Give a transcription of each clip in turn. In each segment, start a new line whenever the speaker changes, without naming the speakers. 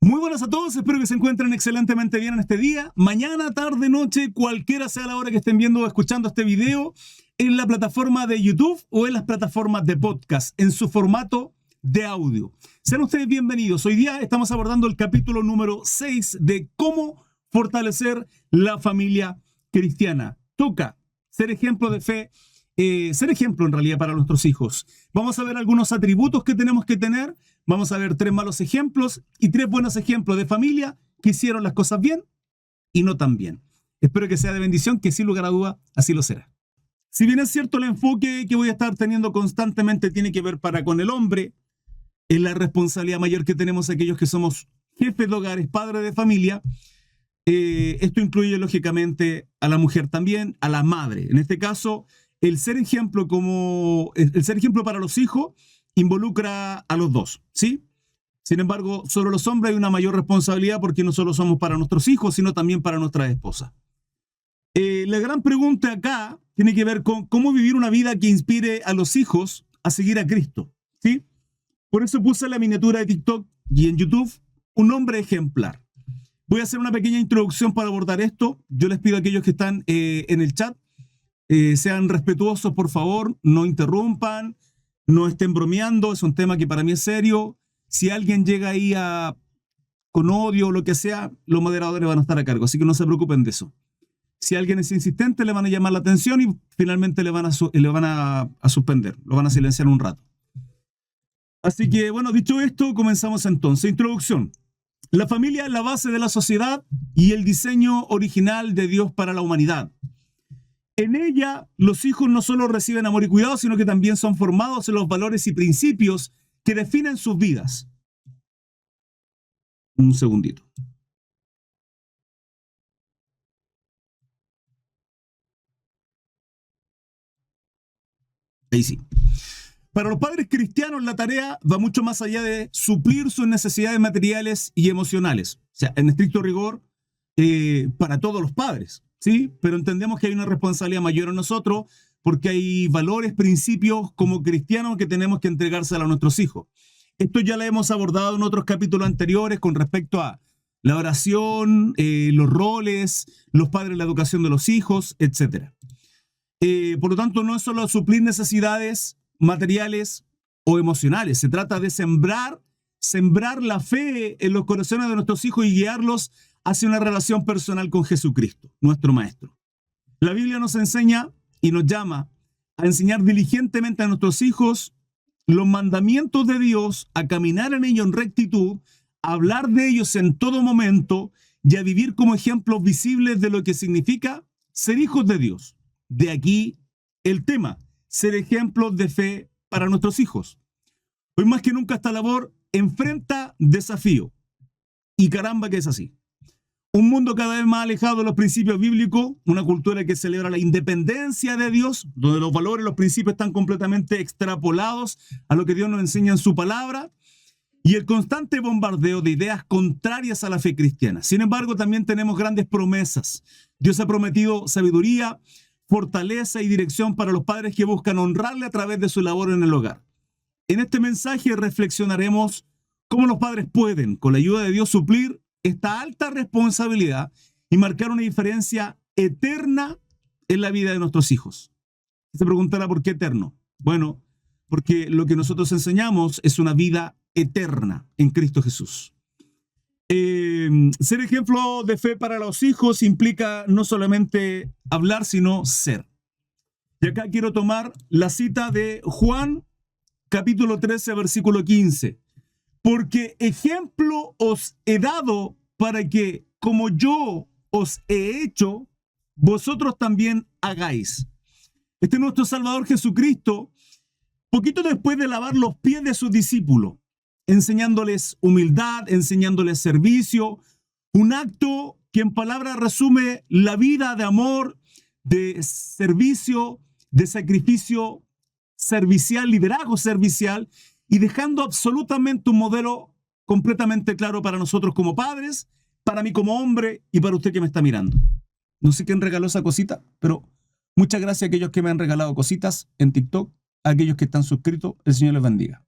Muy buenas a todos, espero que se encuentren excelentemente bien en este día, mañana, tarde, noche, cualquiera sea la hora que estén viendo o escuchando este video, en la plataforma de YouTube o en las plataformas de podcast, en su formato de audio. Sean ustedes bienvenidos. Hoy día estamos abordando el capítulo número 6 de cómo fortalecer la familia cristiana. Toca ser ejemplo de fe, ser ejemplo en realidad para nuestros hijos. Vamos a ver algunos atributos que tenemos que tener. Vamos a ver 3 malos ejemplos y 3 buenos ejemplos de familia que hicieron las cosas bien y no tan bien. Espero que sea de bendición, que sin lugar a duda así lo será. Si bien es cierto, el enfoque que voy a estar teniendo constantemente tiene que ver para con el hombre, es la responsabilidad mayor que tenemos aquellos que somos jefes de hogares, padres de familia. Esto incluye lógicamente a la mujer también, a la madre. En este caso, el ser ejemplo para los hijos involucra a los dos, ¿sí? Sin embargo, sobre los hombres hay una mayor responsabilidad porque no solo somos para nuestros hijos, sino también para nuestras esposas. La gran pregunta acá tiene que ver con cómo vivir una vida que inspire a los hijos a seguir a Cristo, ¿sí? Por eso puse en la miniatura de TikTok y en YouTube un hombre ejemplar. Voy a hacer una pequeña introducción para abordar esto. Yo les pido a aquellos que están en el chat, sean respetuosos, por favor, no interrumpan, no estén bromeando, es un tema que para mí es serio. Si alguien llega ahí con odio o lo que sea, los moderadores van a estar a cargo, así que no se preocupen de eso. Si alguien es insistente, le van a llamar la atención y finalmente le van a suspender, lo van a silenciar un rato. Así que, bueno, dicho esto, comenzamos entonces. Introducción. La familia es la base de la sociedad y el diseño original de Dios para la humanidad. En ella, los hijos no solo reciben amor y cuidado, sino que también son formados en los valores y principios que definen sus vidas. Un segundito. Ahí sí. Para los padres cristianos, la tarea va mucho más allá de suplir sus necesidades materiales y emocionales. O sea, en estricto rigor, para todos los padres, ¿sí? Pero entendemos que hay una responsabilidad mayor en nosotros porque hay valores, principios como cristianos que tenemos que entregársela a nuestros hijos. Esto ya lo hemos abordado en otros capítulos anteriores con respecto a la oración, los roles, los padres, la educación de los hijos, etc. Por lo tanto, no es solo suplir necesidades materiales o emocionales. Se trata de sembrar la fe en los corazones de nuestros hijos y guiarlos hacia una relación personal con Jesucristo, nuestro Maestro. La Biblia nos enseña y nos llama a enseñar diligentemente a nuestros hijos los mandamientos de Dios, a caminar en ellos en rectitud, a hablar de ellos en todo momento y a vivir como ejemplos visibles de lo que significa ser hijos de Dios. De aquí el tema, ser ejemplos de fe para nuestros hijos. Hoy más que nunca esta labor enfrenta desafío. Y caramba que es así. Un mundo cada vez más alejado de los principios bíblicos, una cultura que celebra la independencia de Dios, donde los valores, los principios están completamente extrapolados a lo que Dios nos enseña en su palabra, y el constante bombardeo de ideas contrarias a la fe cristiana. Sin embargo, también tenemos grandes promesas. Dios ha prometido sabiduría, fortaleza y dirección para los padres que buscan honrarle a través de su labor en el hogar. En este mensaje reflexionaremos cómo los padres pueden, con la ayuda de Dios, suplir esta alta responsabilidad y marcar una diferencia eterna en la vida de nuestros hijos. Se preguntará por qué eterno. Bueno, porque lo que nosotros enseñamos es una vida eterna en Cristo Jesús. Ser ejemplo de fe para los hijos implica no solamente hablar, sino ser. Y acá quiero tomar la cita de Juan, capítulo 13, versículo 15. Porque ejemplo os he dado para que, como yo os he hecho, vosotros también hagáis. Este es nuestro Salvador Jesucristo, poquito después de lavar los pies de sus discípulos, enseñándoles humildad, enseñándoles servicio, un acto que en palabras resume la vida de amor, de servicio, de sacrificio servicial, liderazgo servicial, y dejando absolutamente un modelo completamente claro para nosotros como padres, para mí como hombre y para usted que me está mirando. No sé quién regaló esa cosita, pero muchas gracias a aquellos que me han regalado cositas en TikTok, a aquellos que están suscritos, el Señor les bendiga.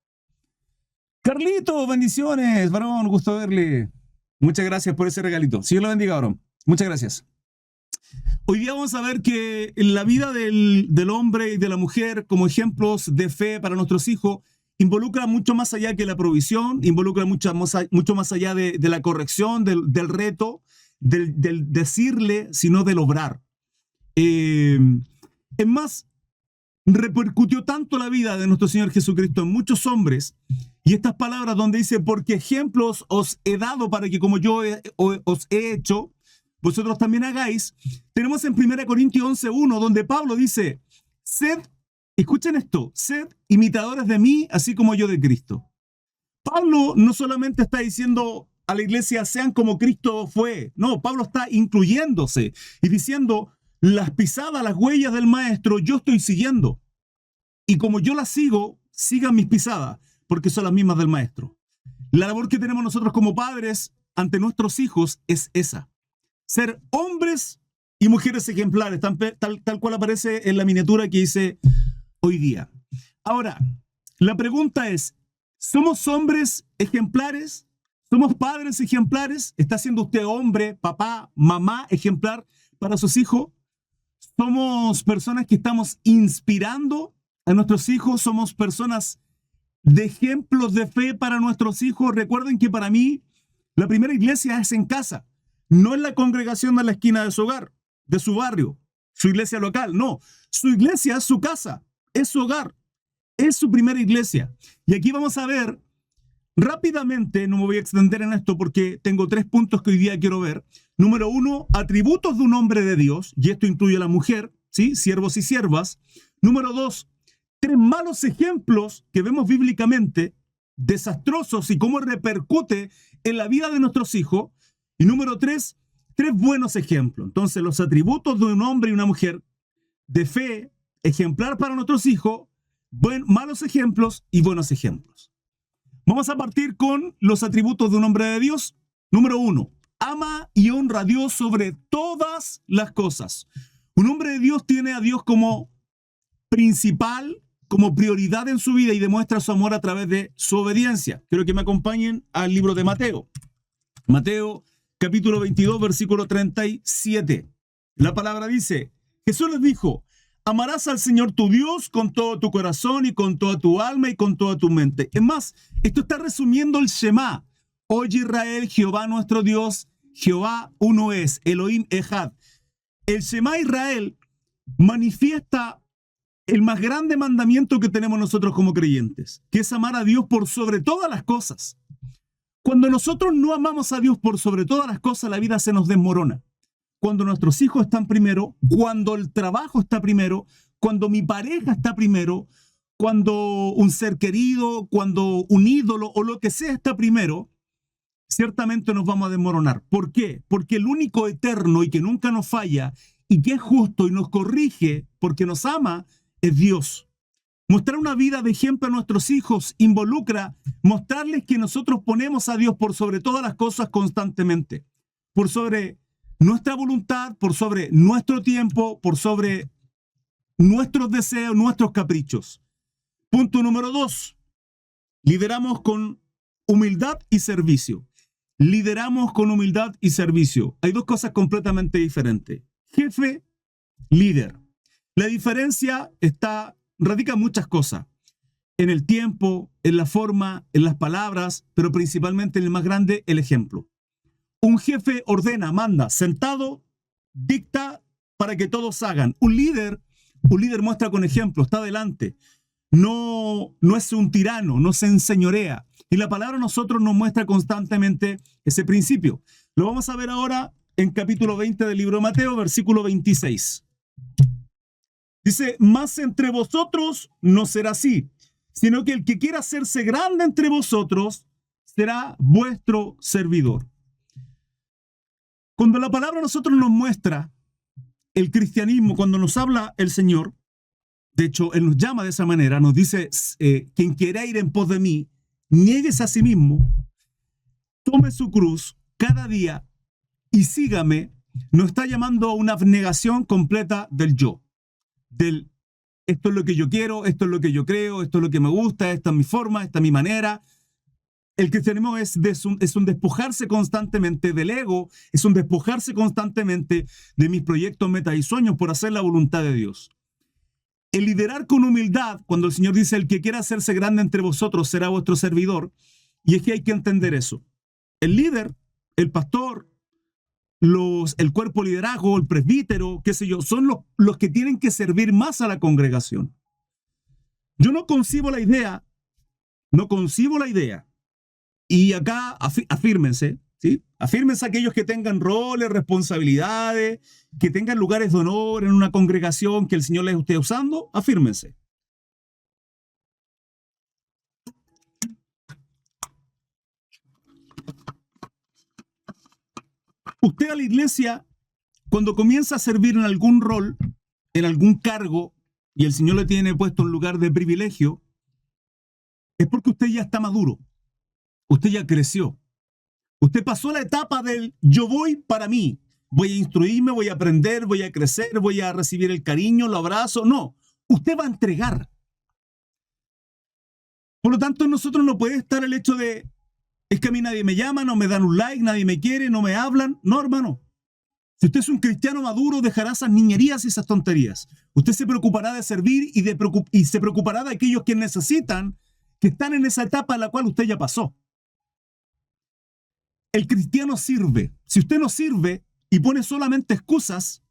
Carlito, bendiciones, varón, gusto verle. Muchas gracias por ese regalito. Dios lo bendiga, Aaron. Muchas gracias. Hoy día vamos a ver que en la vida del hombre y de la mujer, como ejemplos de fe para nuestros hijos, involucra mucho más allá que la provisión, involucra mucho más allá de la corrección, del reto, del decirle, sino del obrar. Es más, repercutió tanto la vida de nuestro Señor Jesucristo en muchos hombres, y estas palabras donde dice, porque ejemplos os he dado para que como yo os he hecho, vosotros también hagáis. Tenemos en 1 Corintios 11:1, donde Pablo dice, sed, escuchen esto, sed imitadores de mí, así como yo de Cristo. Pablo no solamente está diciendo a la iglesia, sean como Cristo fue. No, Pablo está incluyéndose y diciendo, las pisadas, las huellas del maestro, yo estoy siguiendo. Y como yo las sigo, sigan mis pisadas, porque son las mismas del maestro. La labor que tenemos nosotros como padres ante nuestros hijos es esa. Ser hombres y mujeres ejemplares, tal cual aparece en la miniatura que hice hoy día. Ahora, la pregunta es, ¿somos hombres ejemplares? ¿Somos padres ejemplares? ¿Está siendo usted hombre, papá, mamá ejemplar para sus hijos? ¿Somos personas que estamos inspirando a nuestros hijos? ¿Somos personas de ejemplos de fe para nuestros hijos? Recuerden que para mí la primera iglesia es en casa, no en la congregación de la esquina de su hogar, de su barrio, su iglesia local, no. Su iglesia es su casa, es su hogar, es su primera iglesia. Y aquí vamos a ver rápidamente, no me voy a extender en esto porque tengo 3 puntos que hoy día quiero ver. Número 1, atributos de un hombre de Dios, y esto incluye a la mujer, ¿sí? Siervos y siervas. Número 2, 3 malos ejemplos que vemos bíblicamente, desastrosos y cómo repercute en la vida de nuestros hijos. Y número 3, 3 buenos ejemplos. Entonces, los atributos de un hombre y una mujer de fe, ejemplar para nuestros hijos, malos ejemplos y buenos ejemplos. Vamos a partir con los atributos de un hombre de Dios. Número 1, ama y honra a Dios sobre todas las cosas. Un hombre de Dios tiene a Dios como principal, como prioridad en su vida y demuestra su amor a través de su obediencia. Quiero que me acompañen al libro de Mateo. Mateo, capítulo 22, versículo 37. La palabra dice, Jesús les dijo, amarás al Señor tu Dios con todo tu corazón y con toda tu alma y con toda tu mente. Es más, esto está resumiendo el Shema. Oye Israel, Jehová nuestro Dios, Jehová uno es, Elohim Echad. El Shema Israel manifiesta el más grande mandamiento que tenemos nosotros como creyentes, que es amar a Dios por sobre todas las cosas. Cuando nosotros no amamos a Dios por sobre todas las cosas, la vida se nos desmorona. Cuando nuestros hijos están primero, cuando el trabajo está primero, cuando mi pareja está primero, cuando un ser querido, cuando un ídolo o lo que sea está primero, ciertamente nos vamos a desmoronar. ¿Por qué? Porque el único eterno y que nunca nos falla y que es justo y nos corrige porque nos ama es Dios. Mostrar una vida de ejemplo a nuestros hijos involucra mostrarles que nosotros ponemos a Dios por sobre todas las cosas constantemente, por sobre nuestra voluntad, por sobre nuestro tiempo, por sobre nuestros deseos, nuestros caprichos. Punto número 2. Lideramos con humildad y servicio. Lideramos con humildad y servicio. Hay 2 cosas completamente diferentes. Jefe, líder. La diferencia radica en muchas cosas. En el tiempo, en la forma, en las palabras, pero principalmente en el más grande, el ejemplo. Un jefe ordena, manda, sentado, dicta para que todos hagan. Un líder muestra con ejemplo, está delante. No es un tirano, no se enseñorea. Y la palabra a nosotros nos muestra constantemente ese principio. Lo vamos a ver ahora en capítulo 20 del libro de Mateo, versículo 26. Dice, mas entre vosotros no será así, sino que el que quiera hacerse grande entre vosotros será vuestro servidor. Cuando la palabra a nosotros nos muestra el cristianismo, cuando nos habla el Señor, de hecho, Él nos llama de esa manera, nos dice, quien quiera ir en pos de mí, niéguese a sí mismo, tome su cruz cada día y sígame, nos está llamando a una abnegación completa del yo, del esto es lo que yo quiero, esto es lo que yo creo, esto es lo que me gusta, esta es mi forma, esta es mi manera. El cristianismo es un despojarse constantemente del ego, es un despojarse constantemente de mis proyectos, metas y sueños por hacer la voluntad de Dios. El liderar con humildad, cuando el Señor dice, el que quiera hacerse grande entre vosotros será vuestro servidor, y es que hay que entender eso. El líder, el pastor, el cuerpo liderazgo, el presbítero, qué sé yo, son los que tienen que servir más a la congregación. Yo no concibo la idea, y acá afírmense, ¿sí? Afírmense aquellos que tengan roles, responsabilidades, que tengan lugares de honor en una congregación que el Señor les esté usando, afírmense. Usted a la iglesia, cuando comienza a servir en algún rol, en algún cargo, y el Señor le tiene puesto un lugar de privilegio, es porque usted ya está maduro, usted ya creció, usted pasó la etapa del yo voy para mí, voy a instruirme, voy a aprender, voy a crecer, voy a recibir el cariño, el abrazo. No, usted va a entregar. Por lo tanto, en nosotros no puede estar el hecho de, es que a mí nadie me llama, no me dan un like, nadie me quiere, no me hablan. No, hermano. Si usted es un cristiano maduro, dejará esas niñerías y esas tonterías. Usted se preocupará de servir y se preocupará de aquellos que necesitan, que están en esa etapa en la cual usted ya pasó. El cristiano sirve. Si usted no sirve y pone solamente excusas,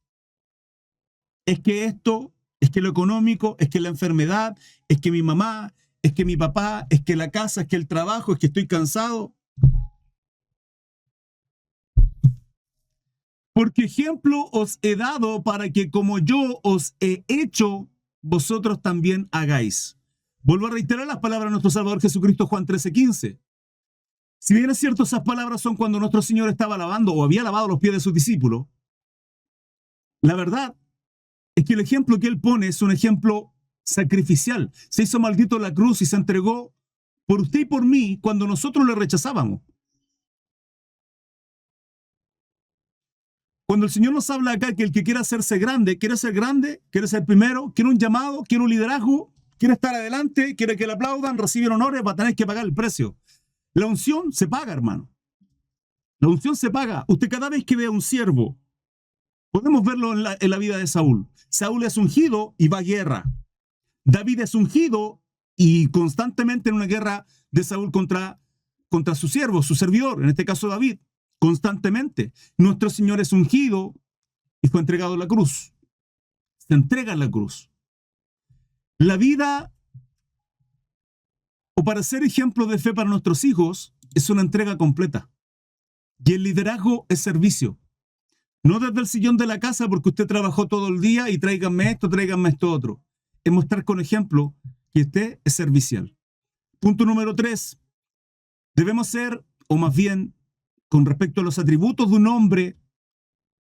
es que esto, es que lo económico, es que la enfermedad, es que mi mamá, es que mi papá, es que la casa, es que el trabajo, es que estoy cansado. Porque ejemplo os he dado para que como yo os he hecho, vosotros también hagáis. Vuelvo a reiterar las palabras de nuestro Salvador Jesucristo, Juan 13:15. Si bien es cierto, esas palabras son cuando nuestro Señor estaba lavando o había lavado los pies de sus discípulos, la verdad es que el ejemplo que Él pone es un ejemplo sacrificial. Se hizo maldito en la cruz y se entregó por usted y por mí cuando nosotros le rechazábamos. Cuando el Señor nos habla acá que el que quiera hacerse grande, quiere ser primero, quiere un llamado, quiere un liderazgo, quiere estar adelante, quiere que le aplaudan, recibir honores, va a tener que pagar el precio. La unción se paga, hermano. La unción se paga. Usted cada vez que ve a un siervo, podemos verlo en la vida de Saúl. Saúl es ungido y va a guerra. David es ungido y constantemente en una guerra de Saúl contra su siervo, su servidor, en este caso David. Constantemente. Nuestro Señor es ungido y fue entregado a la cruz. Se entrega en la cruz. La vida, o para ser ejemplo de fe para nuestros hijos, es una entrega completa. Y el liderazgo es servicio. No desde el sillón de la casa porque usted trabajó todo el día y tráiganme esto otro. Es mostrar con ejemplo que usted es servicial. Punto número 3. Debemos ser, o más bien, con respecto a los atributos de un hombre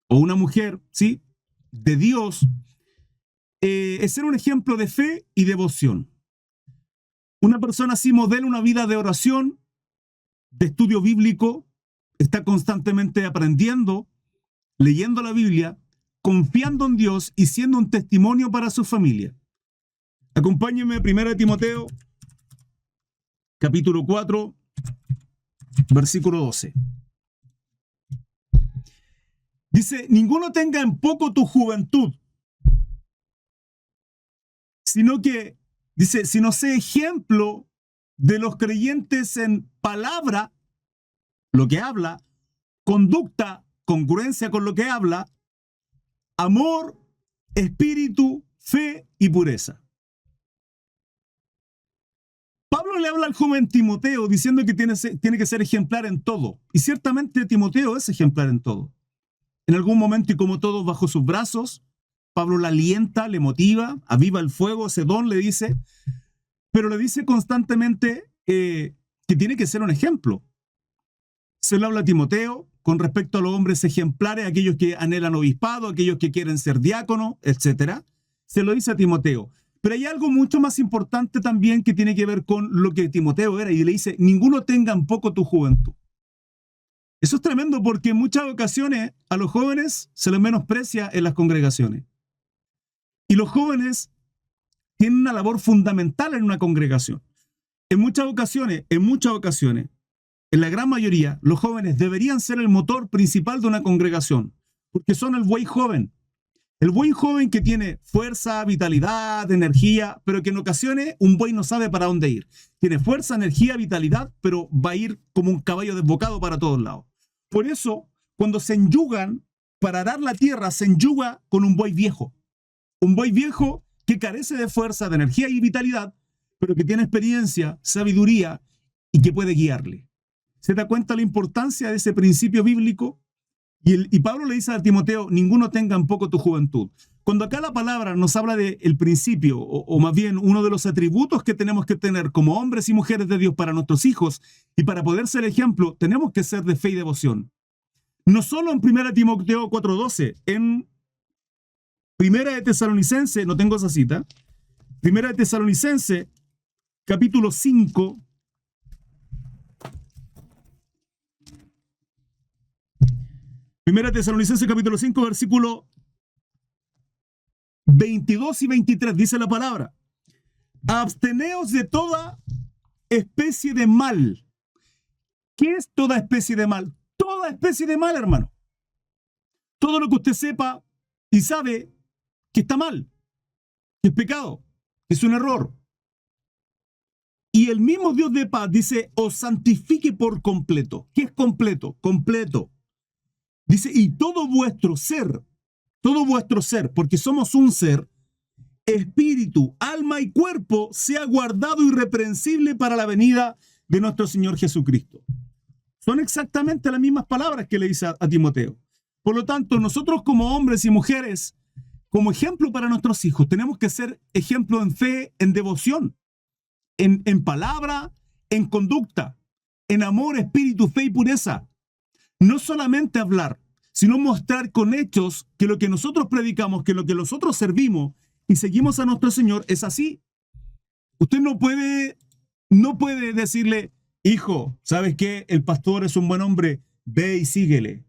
o una mujer, ¿sí?, de Dios, es ser un ejemplo de fe y devoción. Una persona así modela una vida de oración, de estudio bíblico, está constantemente aprendiendo, leyendo la Biblia, confiando en Dios y siendo un testimonio para su familia. Acompáñenme a 1 Timoteo, capítulo 4, versículo 12. Dice, ninguno tenga en poco tu juventud, sino que, dice, sino sé ejemplo de los creyentes en palabra, lo que habla, conducta, congruencia con lo que habla, amor, espíritu, fe y pureza. Pablo le habla al joven Timoteo diciendo que tiene que ser ejemplar en todo. Y ciertamente Timoteo es ejemplar en todo. En algún momento, y como todos, bajo sus brazos, Pablo le alienta, le motiva, aviva el fuego, ese don le dice, pero le dice constantemente que tiene que ser un ejemplo. Se lo habla a Timoteo con respecto a los hombres ejemplares, aquellos que anhelan obispado, aquellos que quieren ser diácono, etc. Se lo dice a Timoteo. Pero hay algo mucho más importante también que tiene que ver con lo que Timoteo era, y le dice, ninguno tenga en poco tu juventud. Eso es tremendo porque en muchas ocasiones a los jóvenes se les menosprecia en las congregaciones. Y los jóvenes tienen una labor fundamental en una congregación. En muchas ocasiones, en la gran mayoría, los jóvenes deberían ser el motor principal de una congregación, porque son el buey joven. El buey joven que tiene fuerza, vitalidad, energía, pero que en ocasiones un buey no sabe para dónde ir. Tiene fuerza, energía, vitalidad, pero va a ir como un caballo desbocado para todos lados. Por eso, cuando se enyugan para arar la tierra, se enyuga con un buey viejo. Un buey viejo que carece de fuerza, de energía y vitalidad, pero que tiene experiencia, sabiduría y que puede guiarle. ¿Se da cuenta la importancia de ese principio bíblico? Y Pablo le dice a Timoteo, ninguno tenga en poco tu juventud. Cuando acá la palabra nos habla del principio, o más bien uno de los atributos que tenemos que tener como hombres y mujeres de Dios para nuestros hijos, y para poder ser ejemplo, tenemos que ser de fe y devoción. No solo en 1 Timoteo 4:12, en 1 de Tesalonicense, no tengo esa cita, 1 de Tesalonicense, capítulo 5, Primera Tesalonicenses capítulo 5, versículo 22 y 23, dice la palabra: absteneos de toda especie de mal. ¿Qué es toda especie de mal? Toda especie de mal, hermano. Todo lo que usted sepa y sabe que está mal, que es pecado, que es un error. Y el mismo Dios de paz dice, os santifique por completo. ¿Qué es completo? Completo. Dice, y todo vuestro ser, porque somos un ser, espíritu, alma y cuerpo, sea guardado irreprensible para la venida de nuestro Señor Jesucristo. Son exactamente las mismas palabras que le dice a Timoteo. Por lo tanto, nosotros como hombres y mujeres, como ejemplo para nuestros hijos, tenemos que ser ejemplo en fe, en devoción, en palabra, en conducta, en amor, espíritu, fe y pureza. No solamente hablar, sino mostrar con hechos que lo que nosotros predicamos, que lo que nosotros servimos y seguimos a nuestro Señor es así. Usted no puede decirle, hijo, ¿sabes qué? El pastor es un buen hombre, ve y síguele.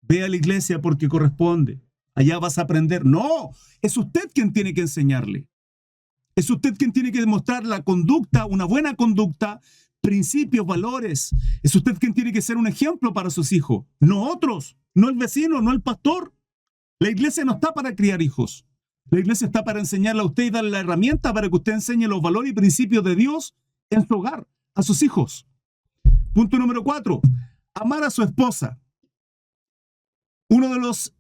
Ve a la iglesia porque corresponde. Allá vas a aprender. No, es usted quien tiene que enseñarle. Es usted quien tiene que demostrar la conducta, una buena conducta, principios, valores. Es usted quien tiene que ser un ejemplo para sus hijos, no otros, no el vecino, no el pastor. La iglesia no está para criar hijos. La iglesia está para enseñarle a usted y darle la herramienta para que usted enseñe los valores y principios de Dios en su hogar, a sus hijos. Punto número 4, amar a su esposa. Uno de los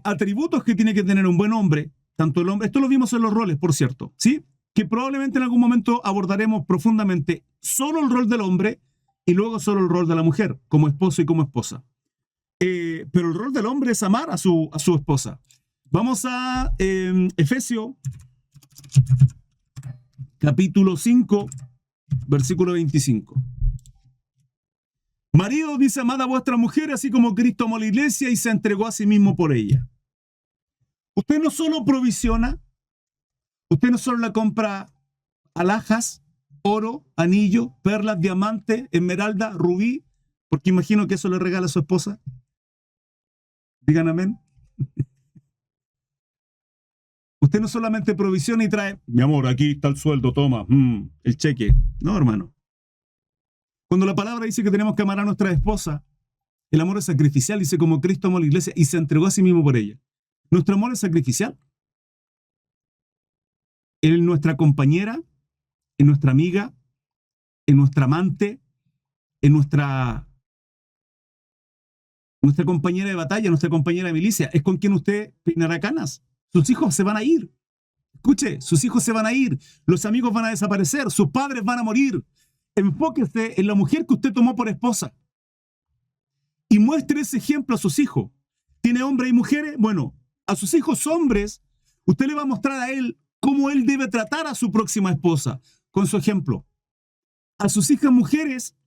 atributos que tiene que tener un buen hombre, tanto el hombre, esto lo vimos en los roles, por cierto, ¿sí? Que probablemente en algún momento abordaremos profundamente solo el rol del hombre y luego solo el rol de la mujer, como esposo y como esposa. Pero el rol del hombre es amar a su esposa. Vamos a Efesios, capítulo 5, versículo 25. Marido, dice, amad a vuestra mujer, así como Cristo amó a la iglesia y se entregó a sí mismo por ella. Usted no solo provisiona, usted no solo le compra alhajas, oro, anillo, perlas, diamante, esmeralda, rubí, porque imagino que eso le regala a su esposa. Digan amén. Usted no solamente provisiona y trae, mi amor, aquí está el sueldo, toma, el cheque. No, hermano. Cuando la palabra dice que tenemos que amar a nuestra esposa, el amor es sacrificial, dice como Cristo amó a la iglesia y se entregó a sí mismo por ella. Nuestro amor es sacrificial. En nuestra compañera, en nuestra amiga, en nuestra amante, en nuestra compañera de batalla, nuestra compañera de milicia, es con quien usted peinará canas. Sus hijos se van a ir. Escuche, sus hijos se van a ir, los amigos van a desaparecer, sus padres van a morir. Enfóquese en la mujer que usted tomó por esposa y muestre ese ejemplo a sus hijos. ¿Tiene hombres y mujeres? Bueno, a sus hijos hombres, usted le va a mostrar a él cómo él debe tratar a su próxima esposa, con su ejemplo. A sus hijas mujeres,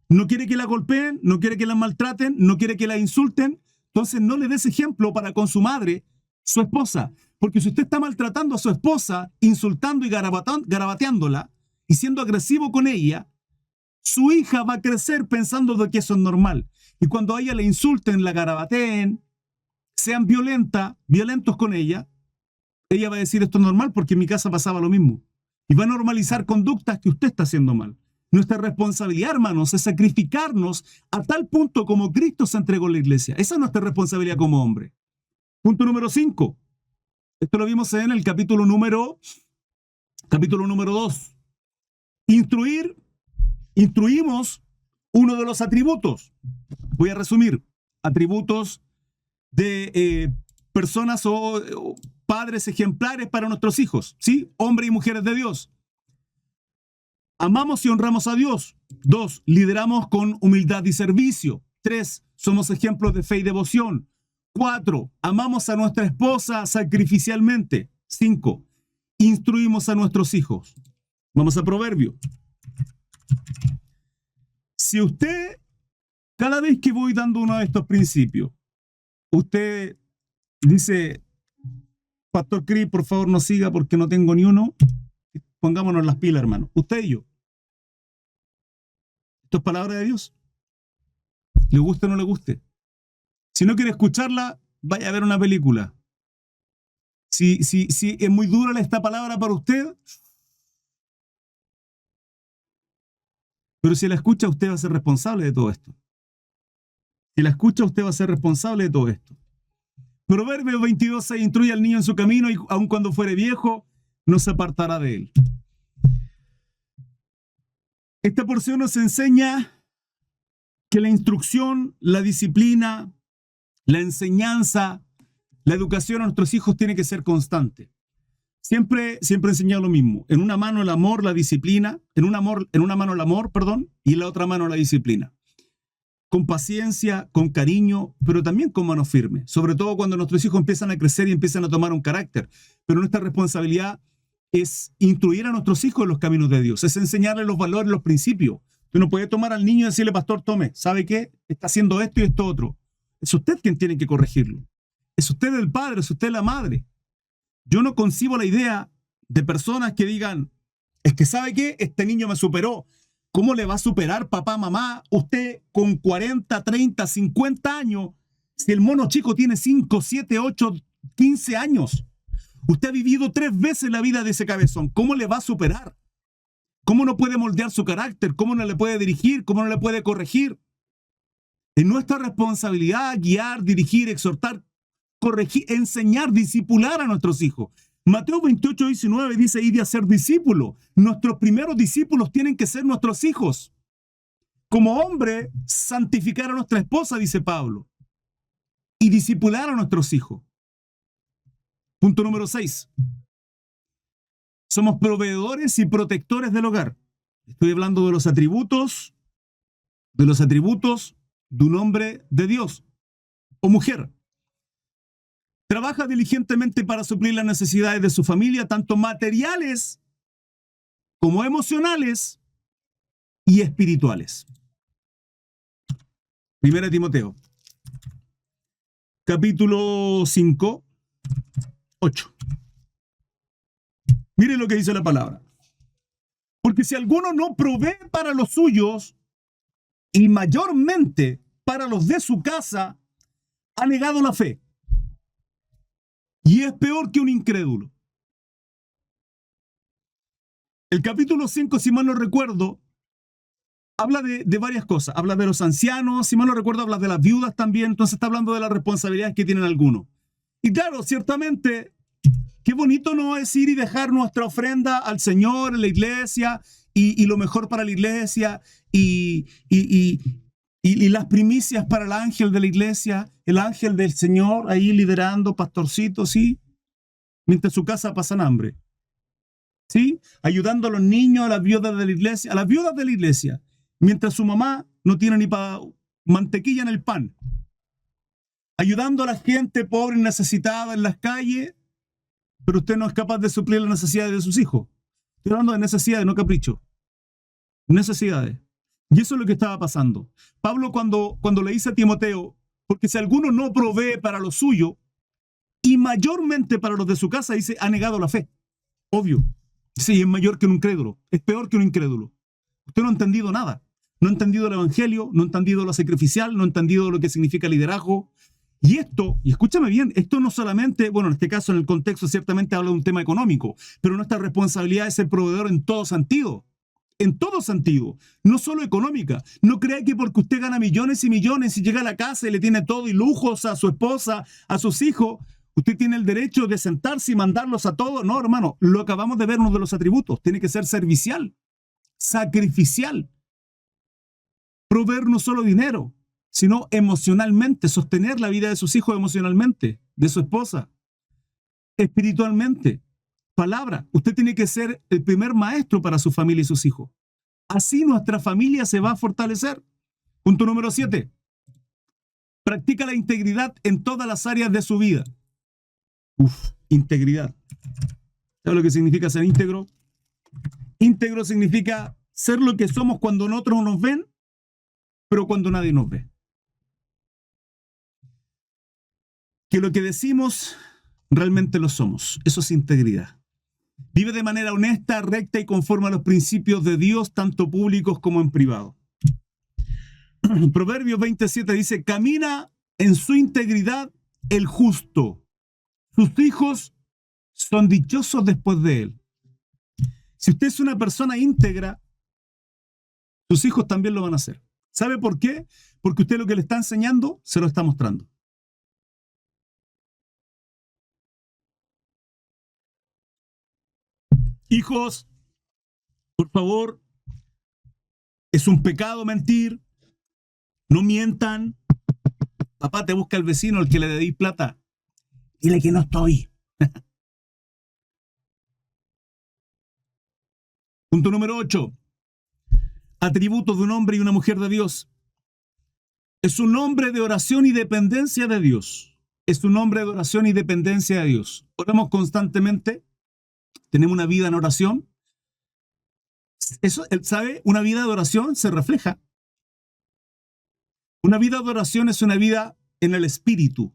no quiere que la golpeen, no quiere que la maltraten, no quiere que la insulten, entonces no le des ejemplo para con su madre, su esposa. Porque si usted está maltratando a su esposa, insultando y garabateándola, y siendo agresivo con ella, su hija va a crecer pensando de que eso es normal. Y cuando a ella le insulten, la garabateen, sean violentos con ella va a decir esto es normal porque en mi casa pasaba lo mismo. Y va a normalizar conductas que usted está haciendo mal. Nuestra responsabilidad, hermanos, es sacrificarnos a tal punto como Cristo se entregó a la iglesia. Esa es nuestra responsabilidad como hombre. Punto número 5. Esto lo vimos en el capítulo número 2. Instruimos uno de los atributos. Voy a resumir. Atributos de personas o padres ejemplares para nuestros hijos, ¿sí? Hombres y mujeres de Dios. Amamos y honramos a Dios. 2, lideramos con humildad y servicio. 3, somos ejemplos de fe y devoción. 4, amamos a nuestra esposa sacrificialmente. 5, instruimos a nuestros hijos. Vamos a Proverbio. Si usted, cada vez que voy dando uno de estos principios, usted dice, Pastor Cris, por favor no siga porque no tengo ni uno, pongámonos las pilas, hermano. Usted y yo. Esto es palabra de Dios. Le guste o no le guste. Si no quiere escucharla, vaya a ver una película. Si es muy dura esta palabra para usted, pero si la escucha, usted va a ser responsable de todo esto. Si la escucha, usted va a ser responsable de todo esto. Proverbios 22:6, instruye al niño en su camino y aun cuando fuere viejo, no se apartará de él. Esta porción nos enseña que la instrucción, la disciplina, la enseñanza, la educación a nuestros hijos tiene que ser constante. Siempre he enseñado lo mismo. En una mano el amor, la disciplina, en una mano el amor, y en la otra mano la disciplina. Con paciencia, con cariño, pero también con mano firme. Sobre todo cuando nuestros hijos empiezan a crecer y empiezan a tomar un carácter. Pero nuestra responsabilidad es instruir a nuestros hijos en los caminos de Dios, es enseñarles los valores, los principios. Usted no puede tomar al niño y decirle, pastor, tome, ¿sabe qué? Está haciendo esto y esto otro. Es usted quien tiene que corregirlo. Es usted el padre, es usted la madre. Yo no concibo la idea de personas que digan, es que ¿sabe qué? Este niño me superó. ¿Cómo le va a superar papá, mamá? Usted con 40, 30, 50 años, si el mono chico tiene 5, 7, 8, 15 años. Usted ha vivido 3 veces la vida de ese cabezón. ¿Cómo le va a superar? ¿Cómo no puede moldear su carácter? ¿Cómo no le puede dirigir? ¿Cómo no le puede corregir? Es nuestra responsabilidad guiar, dirigir, exhortar, corregir, enseñar, discipular a nuestros hijos. Mateo 28:19 dice, id a ser discípulos. Nuestros primeros discípulos tienen que ser nuestros hijos. Como hombre, santificar a nuestra esposa, dice Pablo, y discipular a nuestros hijos. Punto número 6. Somos proveedores y protectores del hogar. Estoy hablando de los atributos de un hombre de Dios o mujer. Trabaja diligentemente para suplir las necesidades de su familia, tanto materiales como emocionales y espirituales. 1 Timoteo, capítulo 5, 8. Mire lo que dice la palabra. Porque si alguno no provee para los suyos, y mayormente para los de su casa, ha negado la fe. Y es peor que un incrédulo. El capítulo 5, si mal no recuerdo, habla de varias cosas. Habla de los ancianos, si mal no recuerdo, habla de las viudas también. Entonces está hablando de las responsabilidades que tienen algunos. Y claro, ciertamente, qué bonito no es ir y dejar nuestra ofrenda al Señor en la iglesia y lo mejor para la iglesia y las primicias para el ángel de la iglesia, el ángel del Señor ahí liderando, pastorcito, ¿sí? Mientras su casa pasan hambre, ¿sí? Ayudando a los niños, a las viudas de la iglesia, mientras su mamá no tiene ni para mantequilla en el pan. Ayudando a la gente pobre y necesitada en las calles, pero usted no es capaz de suplir las necesidades de sus hijos. Estoy hablando de necesidades, no capricho. Necesidades. Y eso es lo que estaba pasando. Pablo cuando le dice a Timoteo, porque si alguno no provee para lo suyo, y mayormente para los de su casa, dice, ha negado la fe. Obvio. Sí, es mayor que un incrédulo. Es peor que un incrédulo. Usted no ha entendido nada. No ha entendido el evangelio, no ha entendido lo sacrificial, no ha entendido lo que significa liderazgo. Y esto, y escúchame bien, esto no solamente, bueno, en este caso en el contexto ciertamente habla de un tema económico, pero nuestra responsabilidad es ser proveedor en todo sentido. en todo sentido, no solo económica. No crea que porque usted gana millones y millones y llega a la casa y le tiene todo y lujos a su esposa, a sus hijos, usted tiene el derecho de sentarse y mandarlos a todos. No, hermano, lo acabamos de ver, uno de los atributos. Tiene que ser servicial, sacrificial. Proveer no solo dinero, sino emocionalmente, sostener la vida de sus hijos emocionalmente, de su esposa, espiritualmente. Palabra, usted tiene que ser el primer maestro para su familia y sus hijos. Así nuestra familia se va a fortalecer. Punto número 7. Practica la integridad en todas las áreas de su vida. Integridad. ¿Sabe lo que significa ser íntegro? Íntegro significa ser lo que somos cuando otros nos ven, pero cuando nadie nos ve. Que lo que decimos realmente lo somos. Eso es integridad. Vive de manera honesta, recta y conforme a los principios de Dios, tanto públicos como en privado. Proverbios 27 dice, camina en su integridad el justo. Sus hijos son dichosos después de él. Si usted es una persona íntegra, sus hijos también lo van a hacer. ¿Sabe por qué? Porque usted lo que le está enseñando, se lo está mostrando. Hijos, por favor, es un pecado mentir. No mientan. Papá, te busca el vecino al que le debí plata. Dile que no estoy. Punto número 8. Atributos de un hombre y una mujer de Dios. Es un hombre de oración y dependencia de Dios. Es un hombre de oración y dependencia de Dios. Oramos constantemente. Tenemos una vida en oración. Eso, ¿sabe? Una vida de oración se refleja. Una vida de oración es una vida en el espíritu.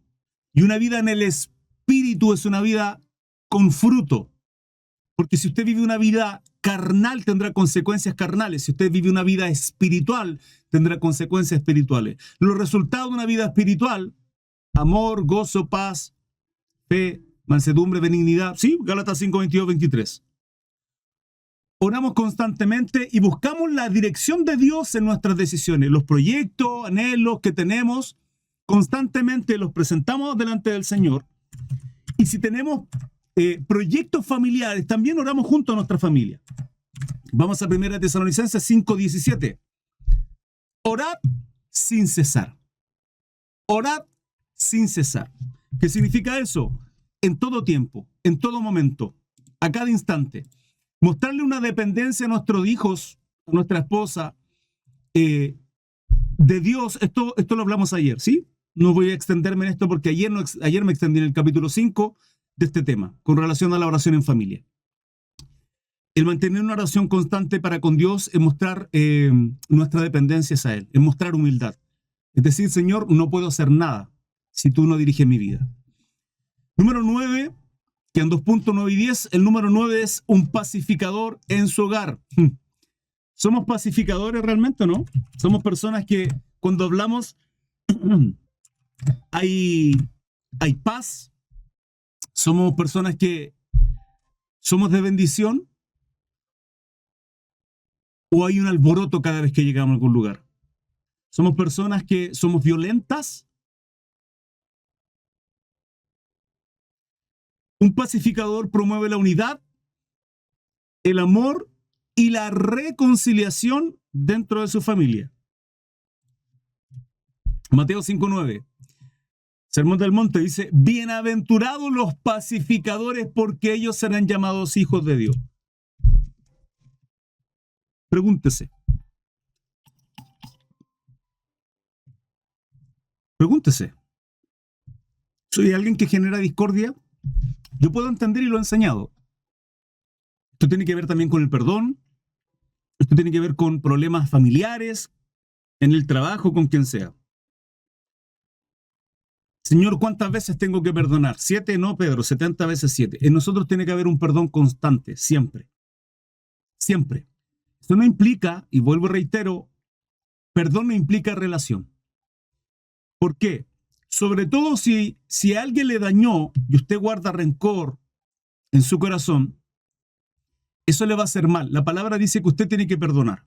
Y una vida en el espíritu es una vida con fruto. Porque si usted vive una vida carnal, tendrá consecuencias carnales. Si usted vive una vida espiritual, tendrá consecuencias espirituales. Los resultados de una vida espiritual, amor, gozo, paz, fe, mansedumbre, benignidad. Sí, Gálatas 5, 22, 23. Oramos constantemente y buscamos la dirección de Dios en nuestras decisiones. Los proyectos, anhelos que tenemos, constantemente los presentamos delante del Señor. Y si tenemos proyectos familiares, también oramos junto a nuestra familia. Vamos a 1 Tesalonicenses 5, 17. Orad sin cesar. Orad sin cesar. ¿Qué significa eso? En todo tiempo, en todo momento, a cada instante. Mostrarle una dependencia a nuestros hijos, a nuestra esposa, de Dios. Esto lo hablamos ayer, ¿sí? No voy a extenderme en esto porque ayer me extendí en el capítulo 5 de este tema, con relación a la oración en familia. El mantener una oración constante para con Dios es mostrar nuestra dependencia a Él, es mostrar humildad. Es decir, Señor, no puedo hacer nada si tú no diriges mi vida. Número 9, que en 2.9 y 10, el número 9 es un pacificador en su hogar. ¿Somos pacificadores realmente o no? Somos personas que cuando hablamos hay paz. Somos personas que somos de bendición. ¿O hay un alboroto cada vez que llegamos a algún lugar? ¿Somos personas que somos violentas? Un pacificador promueve la unidad, el amor y la reconciliación dentro de su familia. Mateo 5:9. Sermón del Monte dice, bienaventurados los pacificadores porque ellos serán llamados hijos de Dios. Pregúntese. ¿Soy alguien que genera discordia? Yo puedo entender y lo he enseñado. Esto tiene que ver también con el perdón. Esto tiene que ver con problemas familiares, en el trabajo, con quien sea. Señor, ¿cuántas veces tengo que perdonar? 7, no, Pedro, 70 veces 7. En nosotros tiene que haber un perdón constante, siempre. Siempre. Esto no implica, y vuelvo y reitero, perdón no implica relación. ¿Por qué? Sobre todo si a alguien le dañó y usted guarda rencor en su corazón, eso le va a hacer mal. La palabra dice que usted tiene que perdonar.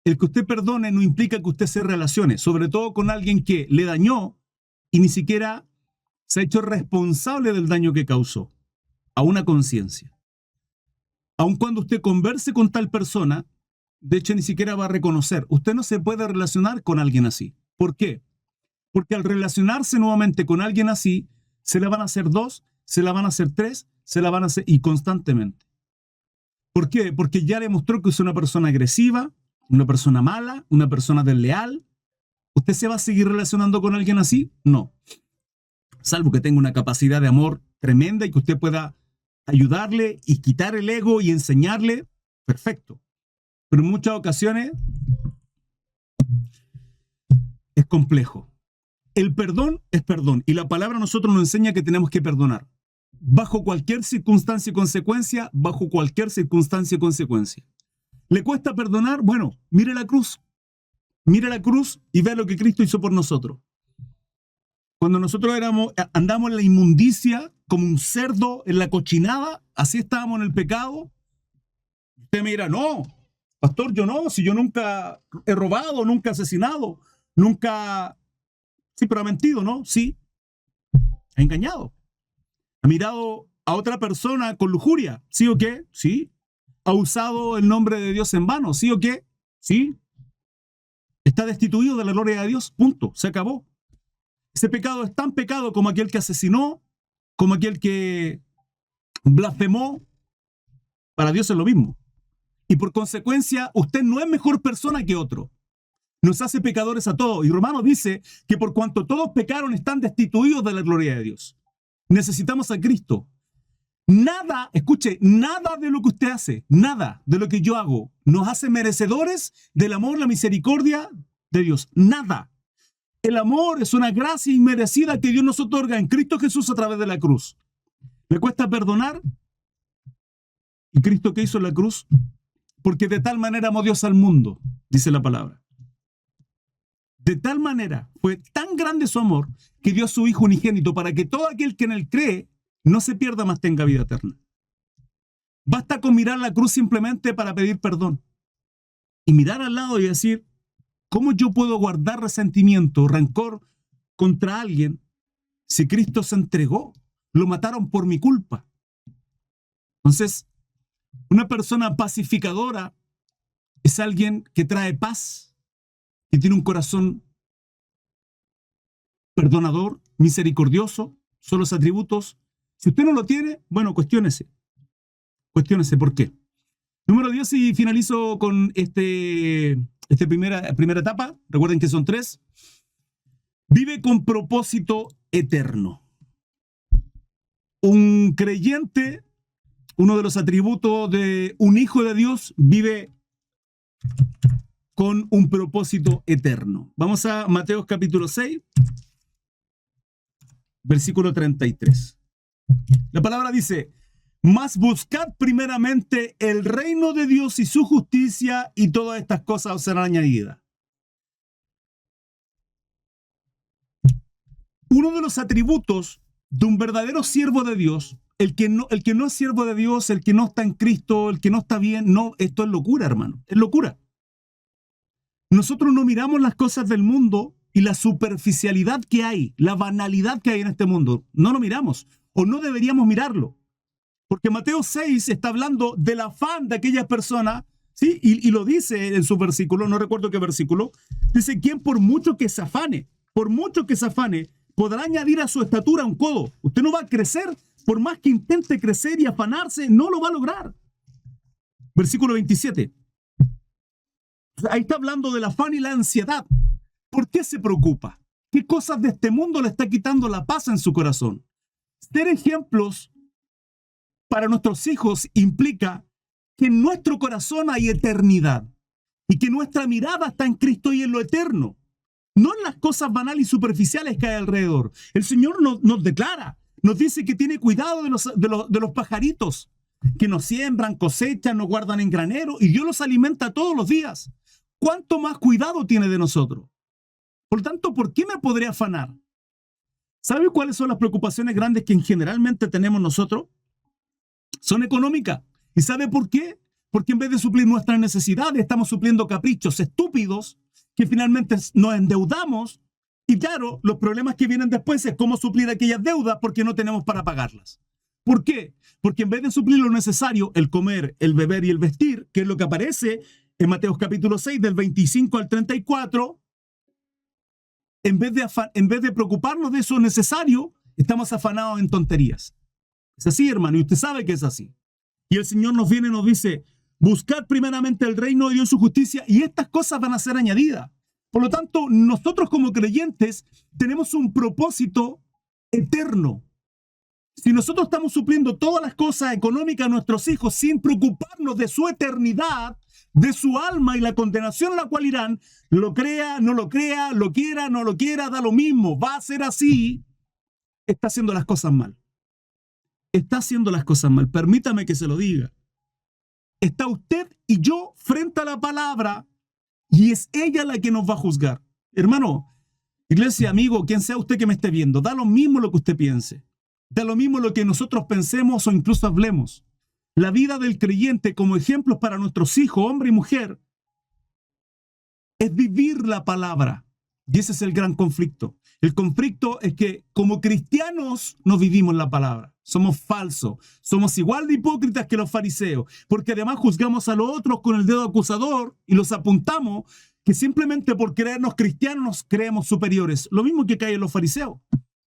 El que usted perdone no implica que usted se relacione, sobre todo con alguien que le dañó y ni siquiera se ha hecho responsable del daño que causó a una conciencia. Aun cuando usted converse con tal persona, de hecho ni siquiera va a reconocer. Usted no se puede relacionar con alguien así. ¿Por qué? Porque al relacionarse nuevamente con alguien así, se la van a hacer dos, se la van a hacer tres, se la van a hacer y constantemente. ¿Por qué? Porque ya demostró que es una persona agresiva, una persona mala, una persona desleal. ¿Usted se va a seguir relacionando con alguien así? No. Salvo que tenga una capacidad de amor tremenda y que usted pueda ayudarle y quitar el ego y enseñarle, perfecto. Pero en muchas ocasiones es complejo. El perdón es perdón y la palabra a nosotros nos enseña que tenemos que perdonar. Bajo cualquier circunstancia y consecuencia, bajo cualquier circunstancia y consecuencia. ¿Le cuesta perdonar? Bueno, mire la cruz. Mire la cruz y vea lo que Cristo hizo por nosotros. Cuando nosotros andamos en la inmundicia, como un cerdo en la cochinada, así estábamos en el pecado. Usted me dirá, no, pastor, yo no, si yo nunca he robado, nunca he asesinado, nunca... Sí, pero ha mentido, ¿no? Sí, ha engañado. Ha mirado a otra persona con lujuria, ¿sí o qué? Sí. ¿Ha usado el nombre de Dios en vano? ¿Sí o qué? Sí. Está destituido de la gloria de Dios, punto, se acabó. Ese pecado es tan pecado como aquel que asesinó, como aquel que blasfemó. Para Dios es lo mismo. Y por consecuencia, usted no es mejor persona que otro. Nos hace pecadores a todos. Y Romanos dice que por cuanto todos pecaron, están destituidos de la gloria de Dios. Necesitamos a Cristo. Nada, escuche, nada de lo que usted hace, nada de lo que yo hago, nos hace merecedores del amor, la misericordia de Dios. Nada. El amor es una gracia inmerecida que Dios nos otorga en Cristo Jesús a través de la cruz. ¿Le cuesta perdonar? ¿Y Cristo qué hizo en la cruz? Porque de tal manera amó Dios al mundo, dice la palabra. De tal manera, fue tan grande su amor que dio a su Hijo unigénito para que todo aquel que en él cree no se pierda, más tenga vida eterna. Basta con mirar la cruz simplemente para pedir perdón. Y mirar al lado y decir, ¿cómo yo puedo guardar resentimiento, rencor contra alguien si Cristo se entregó? Lo mataron por mi culpa. Entonces, una persona pacificadora es alguien que trae paz, que tiene un corazón perdonador, misericordioso, son los atributos. Si usted no lo tiene, bueno, cuestiónese. Cuestiónese por qué. Número 10, y finalizo con esta primera etapa. Recuerden que son 3. Vive con propósito eterno. Un creyente, uno de los atributos de un hijo de Dios, vive con un propósito eterno. Vamos a Mateo capítulo 6, versículo 33. La palabra dice, mas buscad primeramente el reino de Dios y su justicia, y todas estas cosas os serán añadidas. Uno de los atributos de un verdadero siervo de Dios, el que no es siervo de Dios, el que no está en Cristo, el que no está bien, no, esto es locura, hermano, es locura. Nosotros no miramos las cosas del mundo y la superficialidad que hay, la banalidad que hay en este mundo, no lo miramos. O no deberíamos mirarlo. Porque Mateo 6 está hablando del afán de aquella persona, ¿sí? Y lo dice en su versículo, no recuerdo qué versículo, dice, quien por mucho que se afane, podrá añadir a su estatura un codo. Usted no va a crecer, por más que intente crecer y afanarse, no lo va a lograr. Versículo 27. Ahí está hablando del afán y la ansiedad. ¿Por qué se preocupa? ¿Qué cosas de este mundo le está quitando la paz en su corazón? Ser ejemplos para nuestros hijos implica que en nuestro corazón hay eternidad y que nuestra mirada está en Cristo y en lo eterno, no en las cosas banales y superficiales que hay alrededor. El Señor nos declara, nos dice que tiene cuidado de los pajaritos que nos siembran, cosechan, nos guardan en granero y Dios los alimenta todos los días. ¿Cuánto más cuidado tiene de nosotros? Por tanto, ¿por qué me podré afanar? ¿Sabe cuáles son las preocupaciones grandes que generalmente tenemos nosotros? Son económicas. ¿Y sabe por qué? Porque en vez de suplir nuestras necesidades, estamos supliendo caprichos estúpidos que finalmente nos endeudamos. Y claro, los problemas que vienen después es cómo suplir aquellas deudas porque no tenemos para pagarlas. ¿Por qué? Porque en vez de suplir lo necesario, el comer, el beber y el vestir, que es lo que aparece en Mateo capítulo 6, del 25 al 34, en vez de preocuparnos de eso necesario, estamos afanados en tonterías. Es así, hermano, y usted sabe que es así. Y el Señor nos viene y nos dice, buscad primeramente el reino de Dios y su justicia, y estas cosas van a ser añadidas. Por lo tanto, nosotros como creyentes tenemos un propósito eterno. Si nosotros estamos supliendo todas las cosas económicas a nuestros hijos sin preocuparnos de su eternidad, de su alma y la condenación a la cual irán, lo crea, no lo crea, lo quiera, no lo quiera, da lo mismo, va a ser así, está haciendo las cosas mal. Está haciendo las cosas mal, permítame que se lo diga. Está usted y yo frente a la palabra y es ella la que nos va a juzgar. Hermano, iglesia, amigo, quien sea usted que me esté viendo, da lo mismo lo que usted piense. Da lo mismo lo que nosotros pensemos o incluso hablemos. La vida del creyente como ejemplos para nuestros hijos, hombre y mujer, es vivir la palabra. Y ese es el gran conflicto. El conflicto es que como cristianos no vivimos la palabra. Somos falsos. Somos igual de hipócritas que los fariseos. Porque además juzgamos a los otros con el dedo acusador y los apuntamos que simplemente por creernos cristianos nos creemos superiores. Lo mismo que caen los fariseos.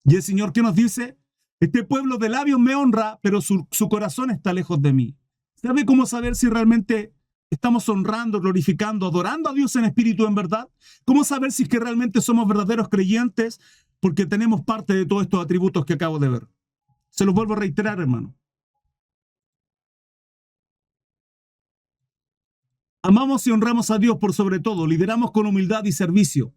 Y el Señor, ¿qué nos dice? Este pueblo de labios me honra, pero su corazón está lejos de mí. ¿Sabe cómo saber si realmente estamos honrando, glorificando, adorando a Dios en espíritu en verdad? ¿Cómo saber si es que realmente somos verdaderos creyentes? Porque tenemos parte de todos estos atributos que acabo de ver. Se los vuelvo a reiterar, hermano. Amamos y honramos a Dios por sobre todo, lideramos con humildad y servicio.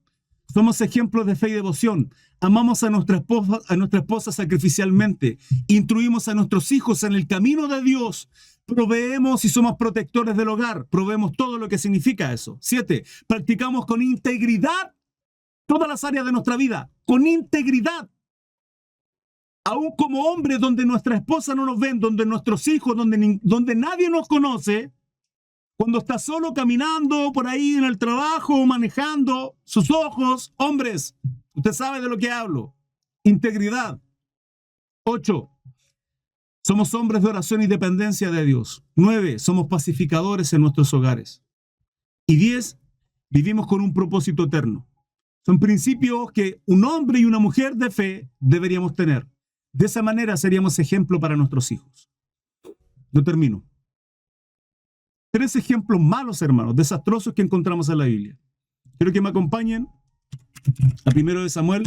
Somos ejemplos de fe y devoción. Amamos a nuestra esposa sacrificialmente. Instruimos a nuestros hijos en el camino de Dios. Proveemos y somos protectores del hogar. Proveemos todo lo que significa eso. 7. Practicamos con integridad todas las áreas de nuestra vida. Con integridad. Aún como hombres donde nuestra esposa no nos ven, donde nuestros hijos, donde nadie nos conoce, cuando está solo caminando por ahí en el trabajo, manejando, sus ojos, hombres, usted sabe de lo que hablo. Integridad. 8. Somos hombres de oración y dependencia de Dios. 9. Somos pacificadores en nuestros hogares. Y 10. Vivimos con un propósito eterno. Son principios que un hombre y una mujer de fe deberíamos tener. De esa manera seríamos ejemplo para nuestros hijos. Yo termino. 3 ejemplos malos, hermanos, desastrosos que encontramos en la Biblia. Quiero que me acompañen a 1 Samuel,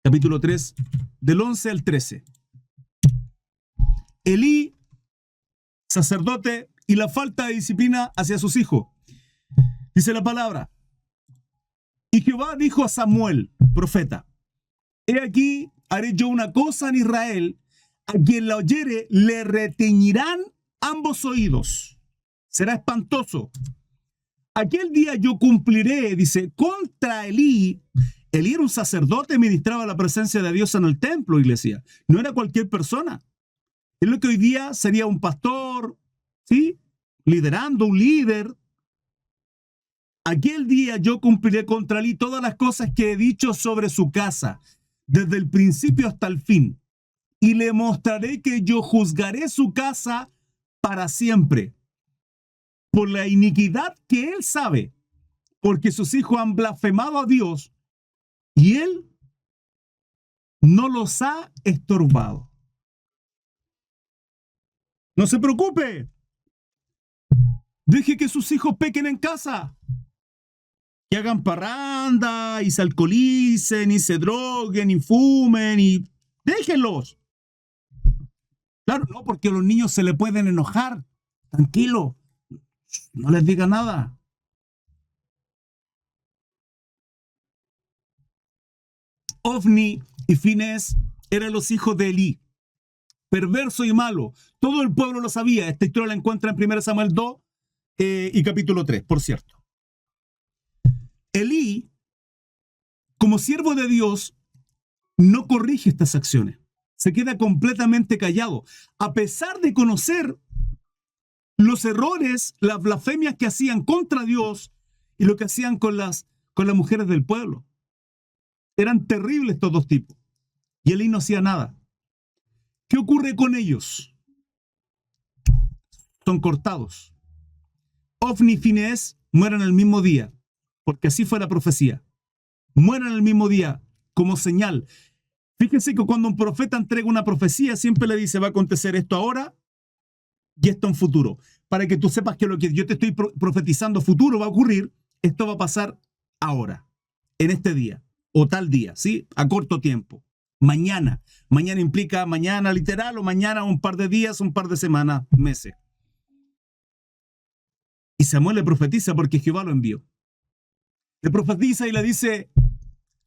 capítulo 3, del 11 al 13. Elí, sacerdote, y la falta de disciplina hacia sus hijos. Dice la palabra. Y Jehová dijo a Samuel, profeta, he aquí, haré yo una cosa en Israel, a quien la oyere le retiñirán ambos oídos. Será espantoso. Aquel día yo cumpliré, dice, contra Elí. Elí era un sacerdote, ministraba la presencia de Dios en el templo, iglesia. No era cualquier persona. Es lo que hoy día sería un pastor, ¿sí? Liderando, un líder. Aquel día yo cumpliré contra Elí todas las cosas que he dicho sobre su casa, desde el principio hasta el fin. Y le mostraré que yo juzgaré su casa para siempre, por la iniquidad que él sabe, porque sus hijos han blasfemado a Dios y él no los ha estorbado. No se preocupe, deje que sus hijos pequen en casa, que hagan parranda y se alcoholicen y se droguen y fumen y déjenlos. Claro, no, porque a los niños se le pueden enojar. Tranquilo, no les diga nada. Ofni y Finés eran los hijos de Elí, perverso y malo. Todo el pueblo lo sabía. Esta historia la encuentra en 1 Samuel 2 y capítulo 3, por cierto. Elí, como siervo de Dios, no corrige estas acciones. Se queda completamente callado, a pesar de conocer los errores, las blasfemias que hacían contra Dios y lo que hacían con las mujeres del pueblo. Eran terribles estos dos tipos. Y Elí no hacía nada. ¿Qué ocurre con ellos? Son cortados. Ofni y Finehés mueren el mismo día, porque así fue la profecía. Mueren el mismo día, como señal. Fíjense que cuando un profeta entrega una profecía, siempre le dice, va a acontecer esto ahora y esto en futuro. Para que tú sepas que lo que yo te estoy profetizando futuro va a ocurrir, esto va a pasar ahora, en este día, o tal día, ¿sí? A corto tiempo. Mañana. Mañana implica mañana literal, o mañana un par de días, un par de semanas, meses. Y Samuel le profetiza porque Jehová lo envió. Le profetiza y le dice,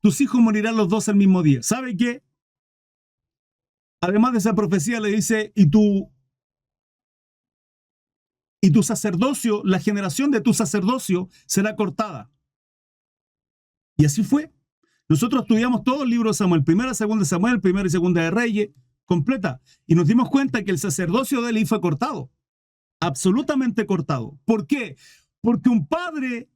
tus hijos morirán los dos el mismo día. ¿Sabe qué? Además de esa profecía le dice, y tu sacerdocio, la generación de tu sacerdocio será cortada. Y así fue. Nosotros estudiamos todo el libro de Samuel, primera, segunda de Samuel, primera y segunda de Reyes, completa. Y nos dimos cuenta que el sacerdocio de Elí fue cortado. Absolutamente cortado. ¿Por qué? Porque un padre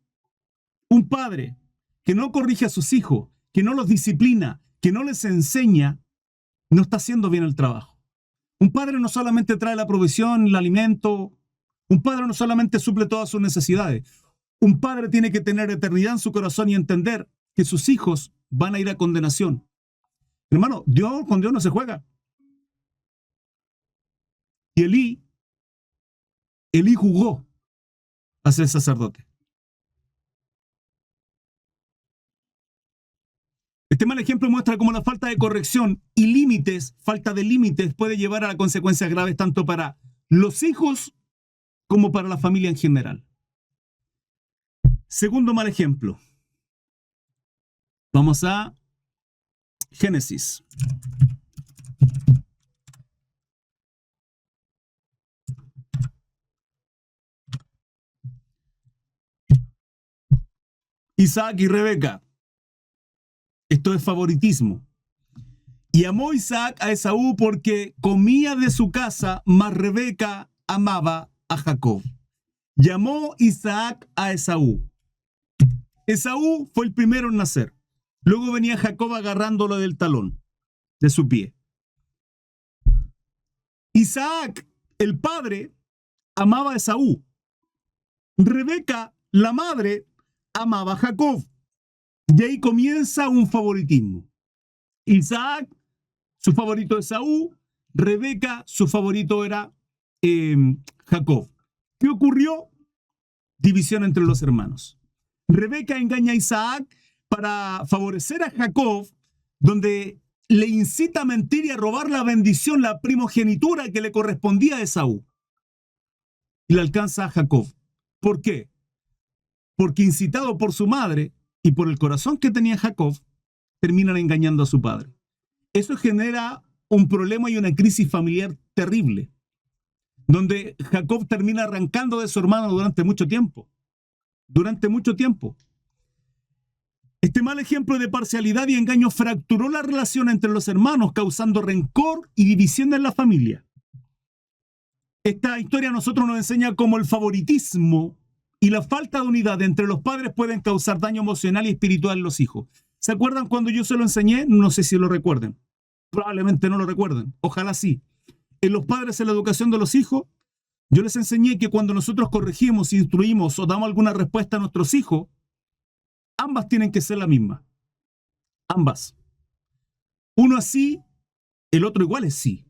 que no corrige a sus hijos, que no los disciplina, que no les enseña, no está haciendo bien el trabajo. Un padre no solamente trae la provisión, el alimento, un padre no solamente suple todas sus necesidades. Un padre tiene que tener eternidad en su corazón y entender que sus hijos van a ir a condenación. Hermano, con Dios no se juega. Y Elí jugó a ser sacerdote. Este mal ejemplo muestra cómo la falta de corrección y límites, falta de límites, puede llevar a consecuencias graves tanto para los hijos como para la familia en general. Segundo mal ejemplo. Vamos a Génesis. Isaac y Rebeca. Esto es favoritismo. Y amó Isaac a Esaú porque comía de su casa, mas Rebeca amaba a Jacob. Llamó Isaac a Esaú. Esaú fue el primero en nacer. Luego venía Jacob agarrándolo del talón, de su pie. Isaac, el padre, amaba a Esaú. Rebeca, la madre, amaba a Jacob. Y ahí comienza un favoritismo. Isaac, su favorito es Esaú. Rebeca, su favorito era Jacob. ¿Qué ocurrió? División entre los hermanos. Rebeca engaña a Isaac para favorecer a Jacob, donde le incita a mentir y a robar la bendición, la primogenitura que le correspondía a Esaú. Y le alcanza a Jacob. ¿Por qué? Porque incitado por su madre y por el corazón que tenía Jacob, terminan engañando a su padre. Eso genera un problema y una crisis familiar terrible, donde Jacob termina arrancando de su hermano durante mucho tiempo. Durante mucho tiempo. Este mal ejemplo de parcialidad y engaño fracturó la relación entre los hermanos, causando rencor y división en la familia. Esta historia a nosotros nos enseña cómo el favoritismo y la falta de unidad entre los padres pueden causar daño emocional y espiritual en los hijos. ¿Se acuerdan cuando yo se lo enseñé? No sé si lo recuerden. Probablemente no lo recuerden. Ojalá sí. En los padres, en la educación de los hijos, yo les enseñé que cuando nosotros corregimos, instruimos o damos alguna respuesta a nuestros hijos, ambas tienen que ser la misma. Ambas. Uno es sí, el otro igual es sí.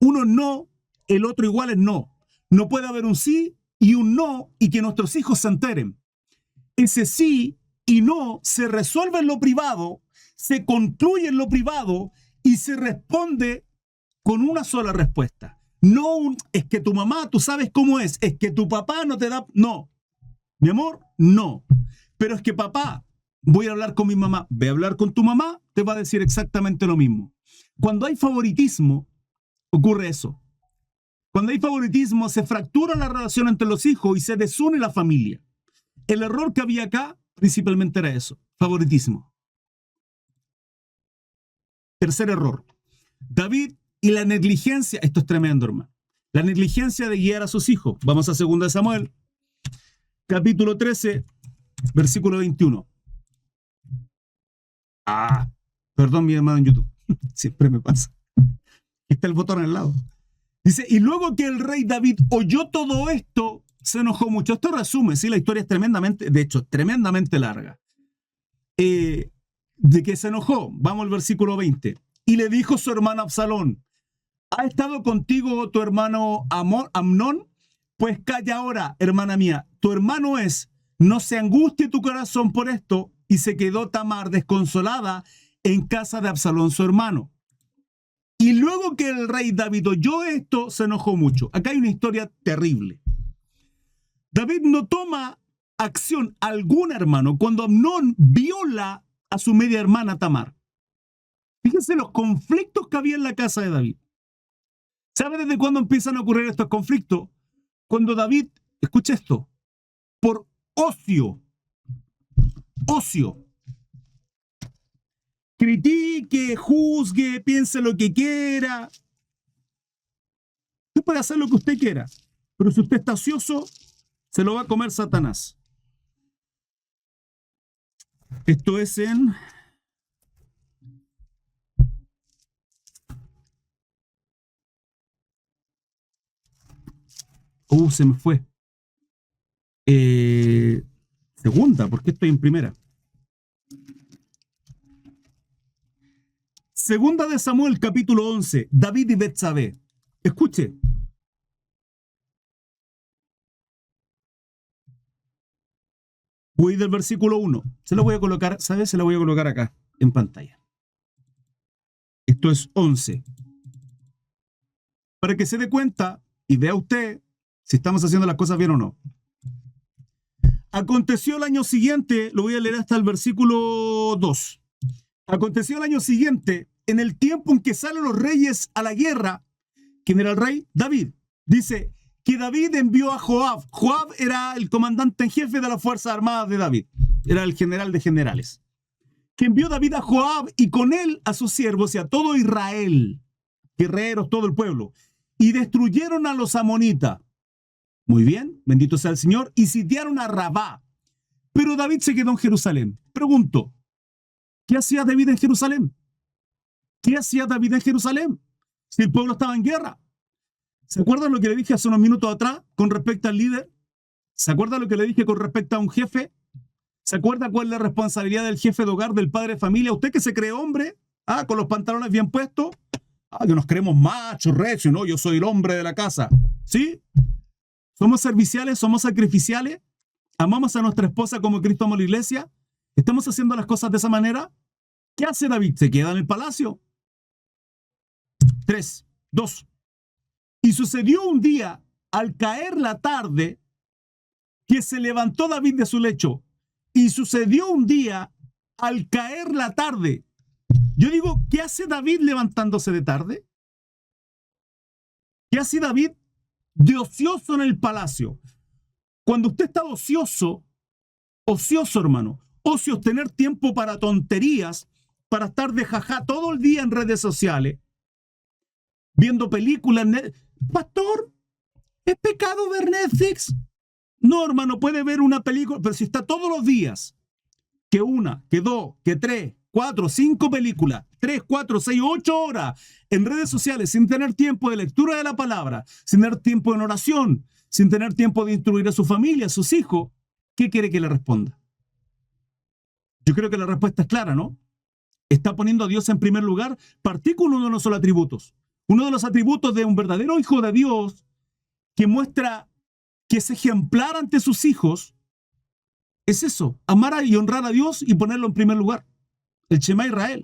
Uno no, el otro igual es no. No puede haber un sí y un no y que nuestros hijos se enteren. Ese sí y no se resuelve en lo privado, se concluye en lo privado y se responde con una sola respuesta. No es que tu mamá, tú sabes cómo es que tu papá no te da... No. Mi amor, no. Pero es que papá, voy a hablar con mi mamá, ve a hablar con tu mamá, te va a decir exactamente lo mismo. Cuando hay favoritismo, ocurre eso. Cuando hay favoritismo, se fractura la relación entre los hijos y se desune la familia. El error que había acá, principalmente era eso, favoritismo. Tercer error. David y la negligencia, esto es tremendo, hermano. La negligencia de guiar a sus hijos. Vamos a 2 Samuel, capítulo 13, versículo 21. Perdón, mi hermano en YouTube. Siempre me pasa. Está el botón al lado. Dice, y luego que el rey David oyó todo esto, se enojó mucho. Esto resume, sí, la historia es tremendamente, de hecho, tremendamente larga. De que se enojó, vamos al versículo 20. Y le dijo su hermano Absalón, ¿ha estado contigo tu hermano Amnón? Pues calla ahora, hermana mía, tu hermano es, no se angustie tu corazón por esto. Y se quedó Tamar desconsolada en casa de Absalón, su hermano. Y luego que el rey David oyó esto, se enojó mucho. Acá hay una historia terrible. David no toma acción alguna, hermano, cuando Amnón viola a su media hermana Tamar. Fíjense los conflictos que había en la casa de David. ¿Sabe desde cuándo empiezan a ocurrir estos conflictos? Cuando David, escucha esto, por ocio, critique, juzgue, piense lo que quiera. Usted puede hacer lo que usted quiera, pero si usted está ocioso, se lo va a comer Satanás. Esto es en... se me fue. Segunda, ¿por qué estoy en primera? Segunda de Samuel, capítulo 11, David y Betsabé. Escuche. Voy del versículo 1. Se lo voy a colocar, ¿sabes? Se lo voy a colocar acá, en pantalla. Esto es 11. Para que se dé cuenta y vea usted si estamos haciendo las cosas bien o no. Aconteció el año siguiente, lo voy a leer hasta el versículo 2. Aconteció el año siguiente, en el tiempo en que salen los reyes a la guerra. ¿Quién era el rey? David. Dice que David envió a Joab. Joab era el comandante en jefe de las Fuerzas Armadas de David. Era el general de generales. Que envió David a Joab y con él a sus siervos y a todo Israel, guerreros, todo el pueblo. Y destruyeron a los amonitas. Muy bien, bendito sea el Señor. Y sitiaron a Rabá. Pero David se quedó en Jerusalén. Pregunto, ¿qué hacía David en Jerusalén? ¿Qué hacía David en Jerusalén? Si el pueblo estaba en guerra. ¿Se acuerdan lo que le dije hace unos minutos atrás con respecto al líder? ¿Se acuerdan lo que le dije con respecto a un jefe? ¿Se acuerda cuál es la responsabilidad del jefe de hogar, del padre de familia? ¿Usted que se cree hombre? Con los pantalones bien puestos. Que nos creemos machos, recios, ¿no? Yo soy el hombre de la casa. ¿Sí? ¿Somos serviciales? ¿Somos sacrificiales? ¿Amamos a nuestra esposa como Cristo amó a la iglesia? ¿Estamos haciendo las cosas de esa manera? ¿Qué hace David? ¿Se queda en el palacio? 3, 2. Y sucedió un día, al caer la tarde, que se levantó David de su lecho. Y sucedió un día, al caer la tarde. Yo digo, ¿qué hace David levantándose de tarde? ¿Qué hace David de ocioso en el palacio? Cuando usted está ocioso, hermano, ocio es tener tiempo para tonterías, para estar de jajá todo el día en redes sociales, viendo películas. Pastor, ¿es pecado ver Netflix? No, hermano, puede ver una película, pero si está todos los días, que una, que dos, que tres, 4, 5 películas, 3, 4, 6, 8 horas en redes sociales sin tener tiempo de lectura de la palabra, sin tener tiempo en oración, sin tener tiempo de instruir a su familia, a sus hijos, ¿qué quiere que le responda? Yo creo que la respuesta es clara, ¿no? Está poniendo a Dios en primer lugar. Partí con uno de los atributos. Uno de los atributos de un verdadero hijo de Dios que muestra que es ejemplar ante sus hijos es eso, amar y honrar a Dios y ponerlo en primer lugar. El Shema Israel.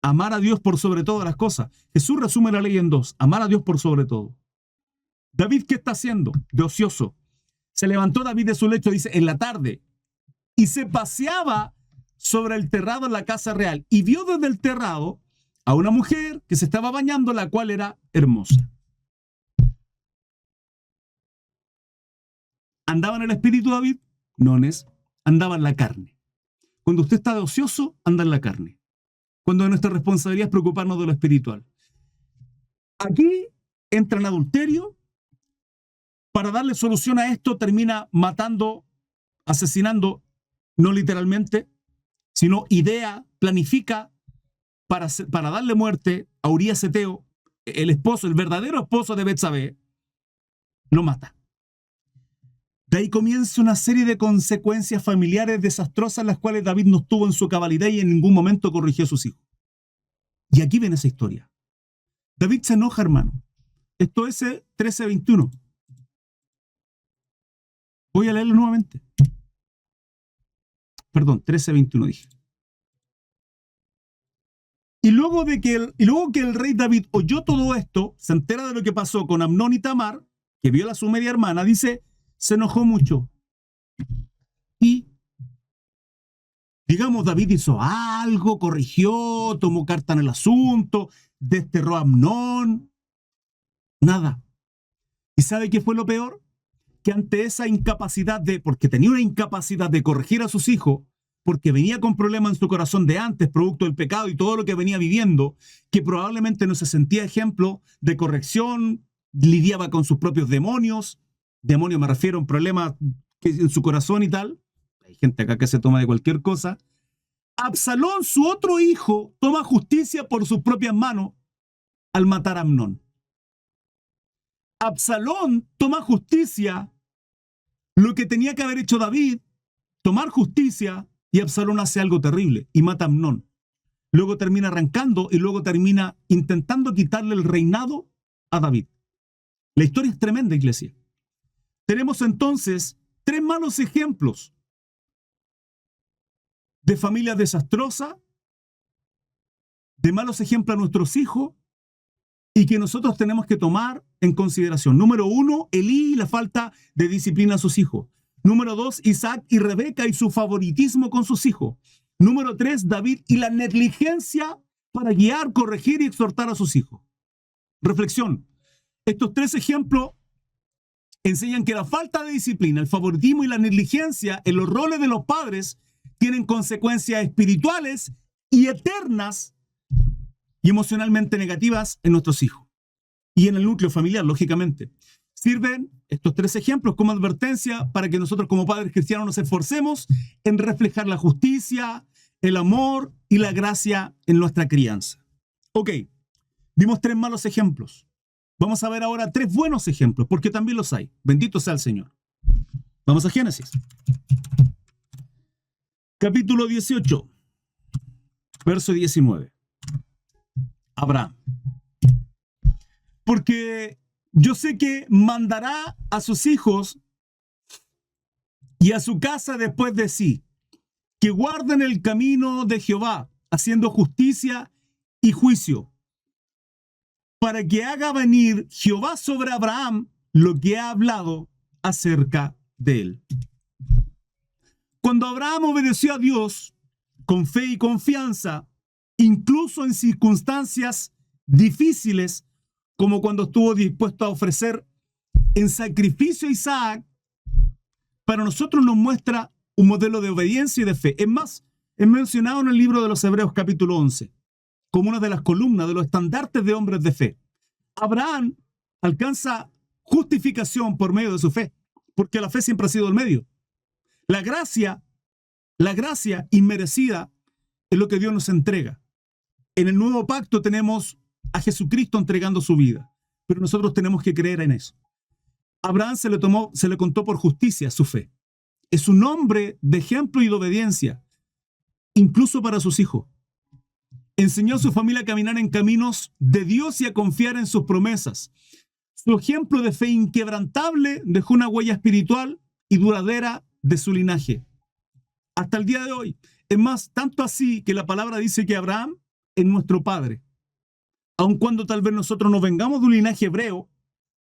Amar a Dios por sobre todas las cosas. Jesús resume la ley en 2. Amar a Dios por sobre todo. David, ¿qué está haciendo? De ocioso. Se levantó David de su lecho, dice, en la tarde, y se paseaba sobre el terrado en la casa real, y vio desde el terrado a una mujer que se estaba bañando, la cual era hermosa. ¿Andaba en el espíritu David? No, andaba en la carne. Cuando usted está de ocioso, anda en la carne. cuando nuestra responsabilidad es preocuparnos de lo espiritual. Aquí entra en adulterio. Para darle solución a esto, termina matando, asesinando, no literalmente, sino planifica para darle muerte a Urías Eteo, el esposo, el verdadero esposo de Betsabé, lo mata. De ahí comienza una serie de consecuencias familiares desastrosas, las cuales David no estuvo en su cabalidad y en ningún momento corrigió a sus hijos. Y aquí viene esa historia. David se enoja, hermano. Esto es 13:21. Voy a leerlo nuevamente. Perdón, 13:21 dije. Y luego que el rey David oyó todo esto, se entera de lo que pasó con Amnón y Tamar, que viola a su media hermana, dice, se enojó mucho. Y, digamos, David hizo algo, corrigió, tomó carta en el asunto, desterró a Amnón. Nada. ¿Y sabe qué fue lo peor? Que ante esa incapacidad porque tenía una incapacidad de corregir a sus hijos, porque venía con problemas en su corazón de antes, producto del pecado y todo lo que venía viviendo, que probablemente no se sentía ejemplo de corrección, lidiaba con sus propios demonios me refiero a un problema en su corazón y tal. Hay gente acá que se toma de cualquier cosa. Absalón, su otro hijo, toma justicia por sus propias manos al matar a Amnón. Absalón toma justicia, lo que tenía que haber hecho David, tomar justicia, y Absalón hace algo terrible y mata a Amnón. Luego termina arrancando y luego termina intentando quitarle el reinado a David. La historia es tremenda, iglesia. Tenemos entonces 3 malos ejemplos de familia desastrosa, de malos ejemplos a nuestros hijos y que nosotros tenemos que tomar en consideración. Número 1, Elí y la falta de disciplina a sus hijos. Número 2, Isaac y Rebeca y su favoritismo con sus hijos. Número 3, David y la negligencia para guiar, corregir y exhortar a sus hijos. Reflexión. Estos 3 ejemplos enseñan que la falta de disciplina, el favoritismo y la negligencia en los roles de los padres tienen consecuencias espirituales y eternas y emocionalmente negativas en nuestros hijos y en el núcleo familiar, lógicamente. Sirven estos 3 ejemplos como advertencia para que nosotros como padres cristianos nos esforcemos en reflejar la justicia, el amor y la gracia en nuestra crianza. Ok, vimos 3 malos ejemplos. Vamos a ver ahora 3 buenos ejemplos, porque también los hay. Bendito sea el Señor. Vamos a Génesis. Capítulo 18, verso 19. Abraham. Porque yo sé que mandará a sus hijos y a su casa después de sí, que guarden el camino de Jehová, haciendo justicia y juicio, para que haga venir Jehová sobre Abraham lo que ha hablado acerca de él. Cuando Abraham obedeció a Dios con fe y confianza, incluso en circunstancias difíciles, como cuando estuvo dispuesto a ofrecer en sacrificio a Isaac, para nosotros nos muestra un modelo de obediencia y de fe. Es más, es mencionado en el libro de los Hebreos capítulo 11, como una de las columnas de los estandartes de hombres de fe. Abraham alcanza justificación por medio de su fe, porque la fe siempre ha sido el medio. La gracia inmerecida es lo que Dios nos entrega. En el nuevo pacto tenemos a Jesucristo entregando su vida, pero nosotros tenemos que creer en eso. Abraham se le contó por justicia su fe. Es un hombre de ejemplo y de obediencia, incluso para sus hijos. Enseñó a su familia a caminar en caminos de Dios y a confiar en sus promesas. Su ejemplo de fe inquebrantable dejó una huella espiritual y duradera de su linaje, hasta el día de hoy. Es más, tanto así que la palabra dice que Abraham es nuestro padre. Aun cuando tal vez nosotros no vengamos de un linaje hebreo,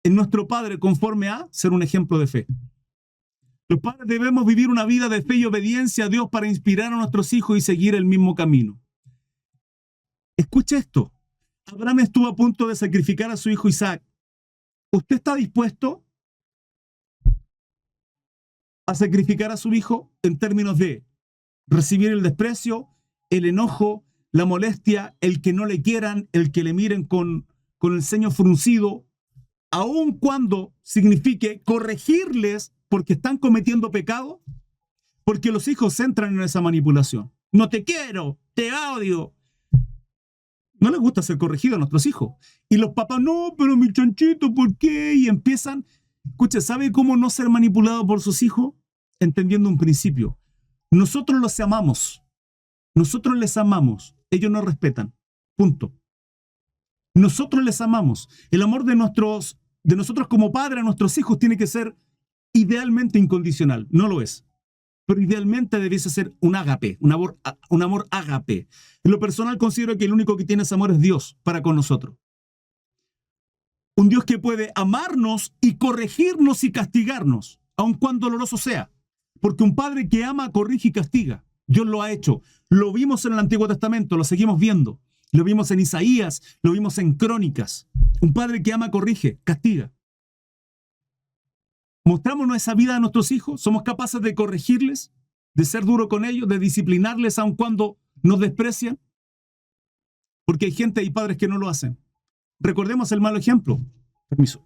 es nuestro padre conforme a ser un ejemplo de fe. Los padres debemos vivir una vida de fe y obediencia a Dios para inspirar a nuestros hijos y seguir el mismo camino. Escuche esto. Abraham estuvo a punto de sacrificar a su hijo Isaac. ¿Usted está dispuesto a sacrificar a su hijo en términos de recibir el desprecio, el enojo, la molestia, el que no le quieran, el que le miren con el ceño fruncido, aun cuando signifique corregirles porque están cometiendo pecado, porque los hijos entran en esa manipulación. No te quiero, te odio. No les gusta ser corregidos a nuestros hijos. Y los papás, no, pero mi chanchito, ¿por qué? Y empiezan, escuche, ¿sabe cómo no ser manipulado por sus hijos? Entendiendo un principio. Nosotros los amamos. Nosotros les amamos. Ellos nos respetan. Punto. Nosotros les amamos. El amor de nosotros como padres a nuestros hijos tiene que ser idealmente incondicional. No lo es. Pero idealmente debiese ser un ágape, un amor ágape. En lo personal considero que el único que tiene ese amor es Dios para con nosotros. Un Dios que puede amarnos y corregirnos y castigarnos, aun cuán doloroso sea. Porque un padre que ama, corrige y castiga. Dios lo ha hecho. Lo vimos en el Antiguo Testamento, lo seguimos viendo. Lo vimos en Isaías, lo vimos en Crónicas. Un padre que ama, corrige, castiga. ¿Mostramos esa vida a nuestros hijos? ¿Somos capaces de corregirles? ¿De ser duro con ellos? ¿De disciplinarles aun cuando nos desprecian? Porque hay gente y padres que no lo hacen. Recordemos el mal ejemplo. Permiso.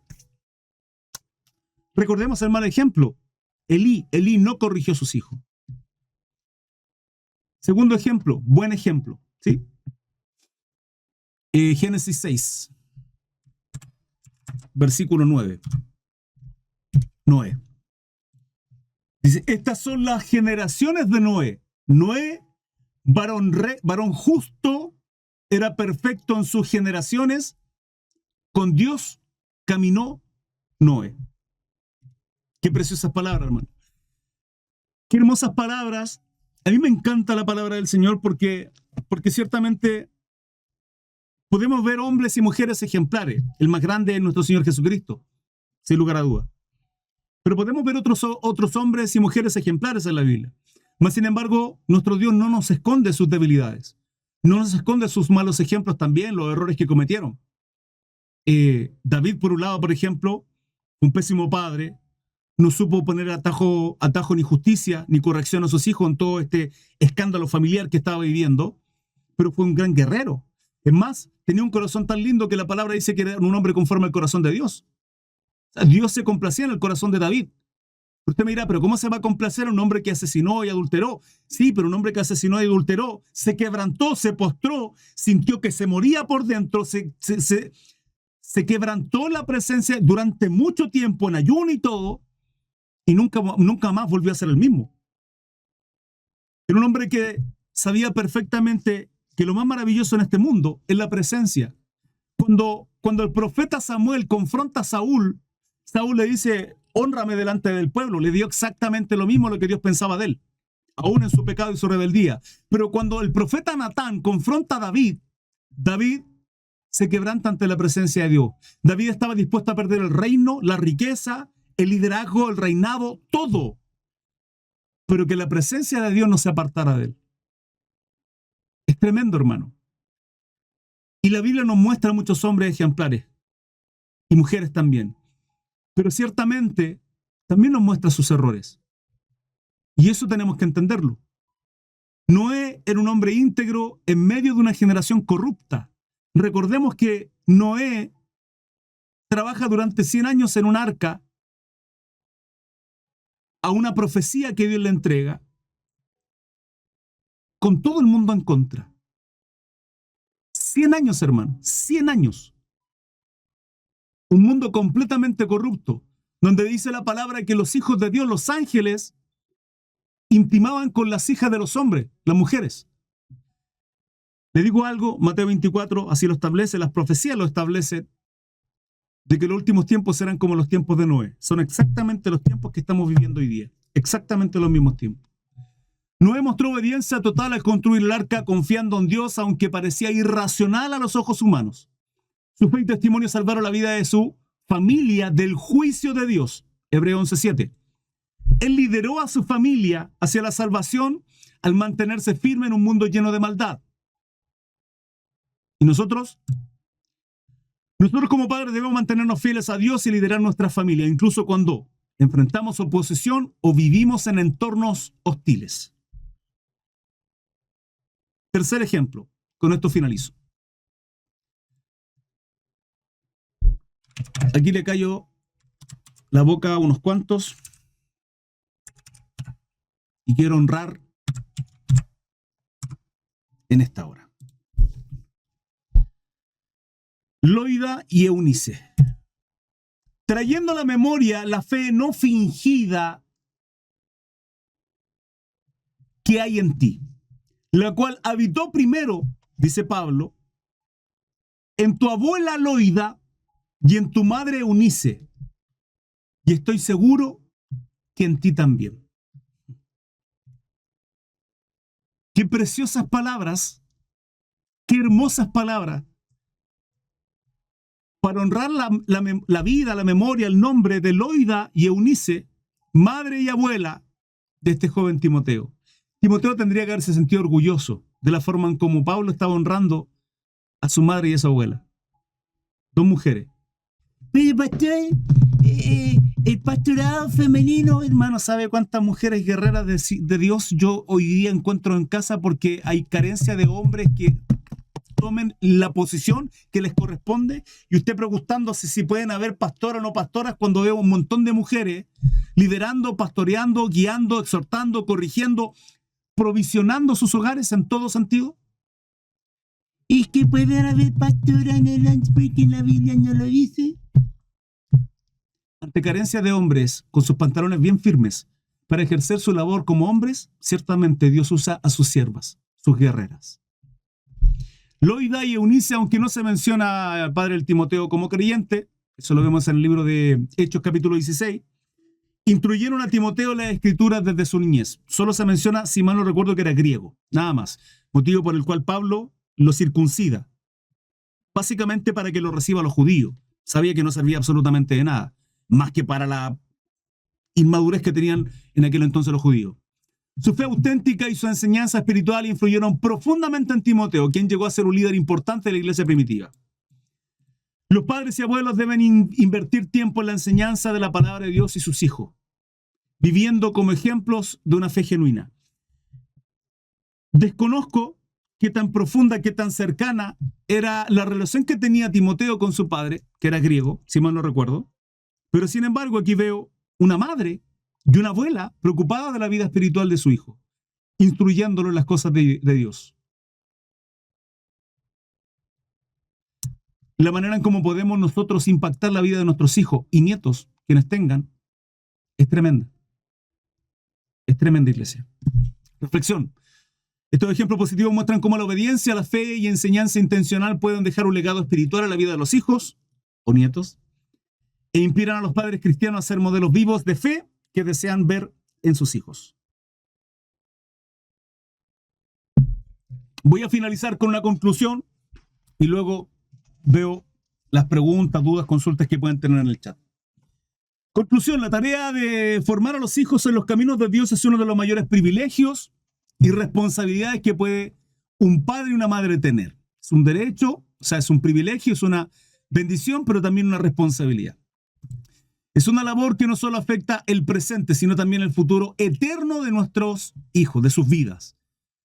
Recordemos el mal ejemplo. Elí no corrigió a sus hijos. Segundo ejemplo, buen ejemplo. ¿Sí? Génesis 6, versículo 9. Noé. Dice, estas son las generaciones de Noé. Noé, varón justo, era perfecto en sus generaciones. Con Dios caminó Noé. Qué preciosas palabras, hermano. Qué hermosas palabras. A mí me encanta la palabra del Señor porque ciertamente podemos ver hombres y mujeres ejemplares. El más grande es nuestro Señor Jesucristo, sin lugar a duda. Pero podemos ver otros hombres y mujeres ejemplares en la Biblia. Mas, sin embargo, nuestro Dios no nos esconde sus debilidades. No nos esconde sus malos ejemplos también, los errores que cometieron. David, por un lado, por ejemplo, un pésimo padre, no supo poner atajo ni justicia ni corrección a sus hijos en todo este escándalo familiar que estaba viviendo, pero fue un gran guerrero. Es más, tenía un corazón tan lindo que la palabra dice que era un hombre conforme al corazón de Dios. O sea, Dios se complacía en el corazón de David. Usted me dirá, pero ¿cómo se va a complacer a un hombre que asesinó y adulteró? Sí, pero un hombre que asesinó y adulteró se quebrantó, se postró, sintió que se moría por dentro, se quebrantó la presencia durante mucho tiempo en ayuno y todo, y nunca más volvió a ser el mismo. Era un hombre que sabía perfectamente que lo más maravilloso en este mundo es la presencia. Cuando el profeta Samuel confronta a Saúl le dice, hónrame delante del pueblo. Le dio exactamente lo mismo a lo que Dios pensaba de él, aún en su pecado y su rebeldía. Pero cuando el profeta Natán confronta a David se quebranta ante la presencia de Dios. David estaba dispuesto a perder el reino, la riqueza, el liderazgo, el reinado, todo, pero que la presencia de Dios no se apartara de él. Es tremendo, hermano. Y la Biblia nos muestra muchos hombres ejemplares y mujeres también, pero ciertamente también nos muestra sus errores. Y eso tenemos que entenderlo. Noé era un hombre íntegro en medio de una generación corrupta. Recordemos que Noé trabaja durante 100 años en un arca a una profecía que Dios le entrega, con todo el mundo en contra. 100 años, hermano, 100 años. Un mundo completamente corrupto, donde dice la palabra que los hijos de Dios, los ángeles, intimaban con las hijas de los hombres, las mujeres. Le digo algo, Mateo 24, así lo establece, las profecías lo establecen, de que los últimos tiempos serán como los tiempos de Noé. Son exactamente los tiempos que estamos viviendo hoy día. Exactamente los mismos tiempos. Noé mostró obediencia total al construir el arca confiando en Dios, aunque parecía irracional a los ojos humanos. Su fe y testimonio salvaron la vida de su familia del juicio de Dios. Hebreos 11:7. Él lideró a su familia hacia la salvación al mantenerse firme en un mundo lleno de maldad. ¿Y nosotros? Nosotros como padres debemos mantenernos fieles a Dios y liderar nuestra familia, incluso cuando enfrentamos oposición o vivimos en entornos hostiles. Tercer ejemplo, Con esto finalizo. Aquí le callo la boca a unos cuantos y quiero honrar en esta hora. Loida y Eunice, trayendo a la memoria la fe no fingida que hay en ti, la cual habitó primero, dice Pablo, en tu abuela Loida y en tu madre Eunice, y estoy seguro que en ti también. Qué preciosas palabras, qué hermosas palabras, para honrar la vida, la memoria, el nombre de Loida y Eunice, madre y abuela de este joven Timoteo. Timoteo tendría que haberse sentido orgulloso de la forma en cómo Pablo estaba honrando a su madre y a su abuela. Dos mujeres. Pero pastor, el pastorado femenino, hermano, ¿sabe cuántas mujeres guerreras de Dios yo hoy día encuentro en casa? Porque hay carencia de hombres que tomen la posición que les corresponde, y usted preguntándose si pueden haber pastoras o no pastoras cuando veo un montón de mujeres liderando, pastoreando, guiando, exhortando, corrigiendo, provisionando sus hogares en todo sentido. ¿Es que pueden haber pastoras en el porque la Biblia no lo dice? Ante carencia de hombres con sus pantalones bien firmes para ejercer su labor como hombres, ciertamente Dios usa a sus siervas, sus guerreras. Loida y Eunice, aunque no se menciona al padre del Timoteo como creyente, eso lo vemos en el libro de Hechos capítulo 16, instruyeron a Timoteo las escrituras desde su niñez. Solo se menciona, si mal no recuerdo, que era griego, nada más. Motivo por el cual Pablo lo circuncida, básicamente para que lo reciba los judíos. Sabía que no servía absolutamente de nada, más que para la inmadurez que tenían en aquel entonces los judíos. Su fe auténtica y su enseñanza espiritual influyeron profundamente en Timoteo, quien llegó a ser un líder importante de la iglesia primitiva. Los padres y abuelos deben invertir tiempo en la enseñanza de la palabra de Dios y sus hijos, viviendo como ejemplos de una fe genuina. Desconozco qué tan profunda, qué tan cercana era la relación que tenía Timoteo con su padre, que era griego, si mal no recuerdo, pero sin embargo aquí veo una madre y una abuela preocupada de la vida espiritual de su hijo, instruyéndolo en las cosas de Dios. La manera en cómo podemos nosotros impactar la vida de nuestros hijos y nietos, quienes tengan, es tremenda. Es tremenda, iglesia. Reflexión. Estos ejemplos positivos muestran cómo la obediencia, la fe y enseñanza intencional pueden dejar un legado espiritual a la vida de los hijos o nietos e inspiran a los padres cristianos a ser modelos vivos de fe que desean ver en sus hijos. Voy a finalizar con una conclusión y luego veo las preguntas, dudas, consultas que pueden tener en el chat. Conclusión, la tarea de formar a los hijos en los caminos de Dios es uno de los mayores privilegios y responsabilidades que puede un padre y una madre tener. Es un derecho, o sea, es un privilegio, es una bendición, pero también una responsabilidad. Es una labor que no solo afecta el presente, sino también el futuro eterno de nuestros hijos, de sus vidas.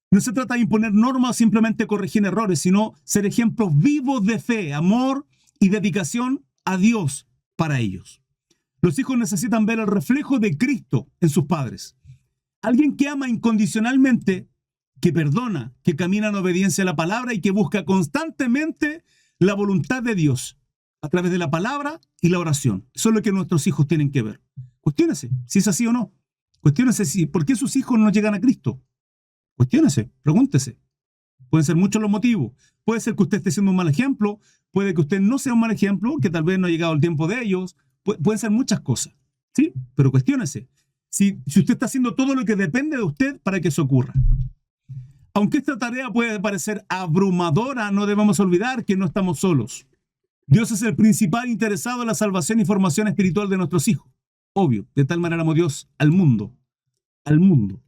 No se trata de imponer normas o simplemente corregir errores, sino ser ejemplos vivos de fe, amor y dedicación a Dios para ellos. Los hijos necesitan ver el reflejo de Cristo en sus padres. Alguien que ama incondicionalmente, que perdona, que camina en obediencia a la palabra y que busca constantemente la voluntad de Dios a través de la palabra y la oración. Eso es lo que nuestros hijos tienen que ver. Cuestiónese si es así o no. Cuestiónese por qué sus hijos no llegan a Cristo. Cuestiónese, pregúntese. Pueden ser muchos los motivos. Puede ser que usted esté siendo un mal ejemplo, puede que usted no sea un mal ejemplo, que tal vez no ha llegado el tiempo de ellos. Pueden ser muchas cosas, ¿sí? Pero cuestiónese. Si usted está haciendo todo lo que depende de usted para que eso ocurra. Aunque esta tarea puede parecer abrumadora, no debemos olvidar que no estamos solos. Dios es el principal interesado en la salvación y formación espiritual de nuestros hijos. Obvio, de tal manera amó Dios al mundo. Al mundo.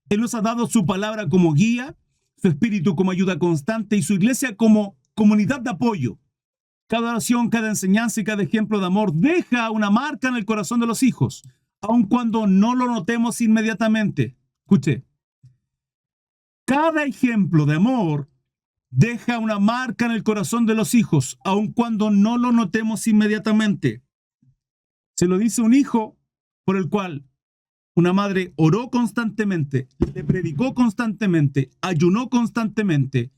Él nos ha dado su palabra como guía, su espíritu como ayuda constante y su iglesia como comunidad de apoyo. Cada oración, cada enseñanza y cada ejemplo de amor deja una marca en el corazón de los hijos, aun cuando no lo notemos inmediatamente. Escuche. Cada ejemplo de amor deja una marca en el corazón de los hijos, aun cuando no lo notemos inmediatamente. Se lo dice un hijo por el cual una madre oró constantemente, le predicó constantemente, ayunó constantemente,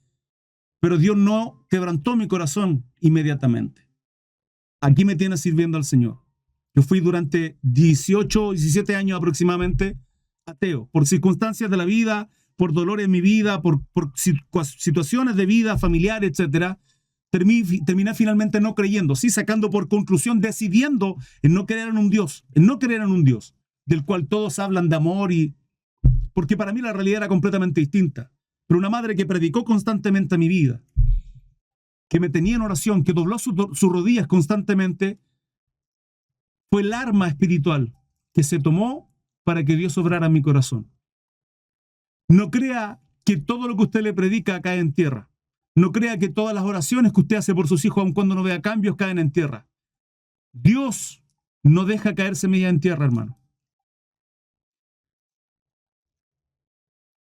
pero Dios no quebrantó mi corazón inmediatamente. Aquí me tiene sirviendo al Señor. Yo fui durante 18, 17 años aproximadamente ateo, por circunstancias de la vida, por dolores en mi vida, por situaciones de vida, familiares, etc. Terminé finalmente no creyendo, sí, sacando por conclusión, decidiendo en no creer en un Dios, del cual todos hablan de amor, porque para mí la realidad era completamente distinta. Pero una madre que predicó constantemente a mi vida, que me tenía en oración, que dobló sus rodillas constantemente, fue el arma espiritual que se tomó para que Dios obrara en mi corazón. No crea que todo lo que usted le predica cae en tierra. No crea que todas las oraciones que usted hace por sus hijos, aun cuando no vea cambios, caen en tierra. Dios no deja caer semilla en tierra, hermano.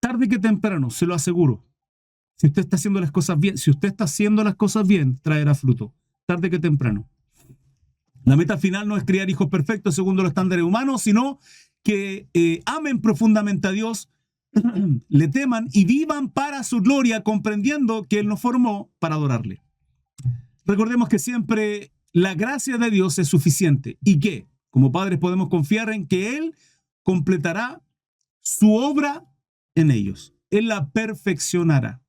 Tarde que temprano, se lo aseguro. Si usted está haciendo las cosas bien, traerá fruto. Tarde que temprano. La meta final no es criar hijos perfectos según los estándares humanos, sino que amen profundamente a Dios, le teman y vivan para su gloria, comprendiendo que Él nos formó para adorarle. Recordemos que siempre la gracia de Dios es suficiente y que, como padres, podemos confiar en que Él completará su obra en ellos. Él la perfeccionará.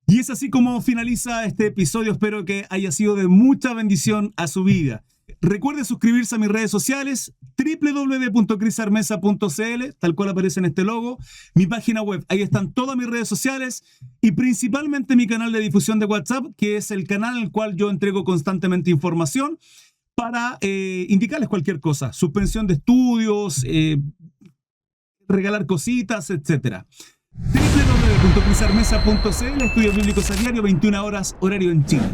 Y es así como finaliza este episodio. Espero que haya sido de mucha bendición a su vida. Recuerde suscribirse a mis redes sociales, www.crisarmesa.cl, tal cual aparece en este logo, mi página web. Ahí están todas mis redes sociales y principalmente mi canal de difusión de WhatsApp, que es el canal en el cual yo entrego constantemente información para indicarles cualquier cosa, suspensión de estudios, regalar cositas, etc. www.crisarmesa.cl, estudios bíblicos a diario, 21 horas, horario en Chile.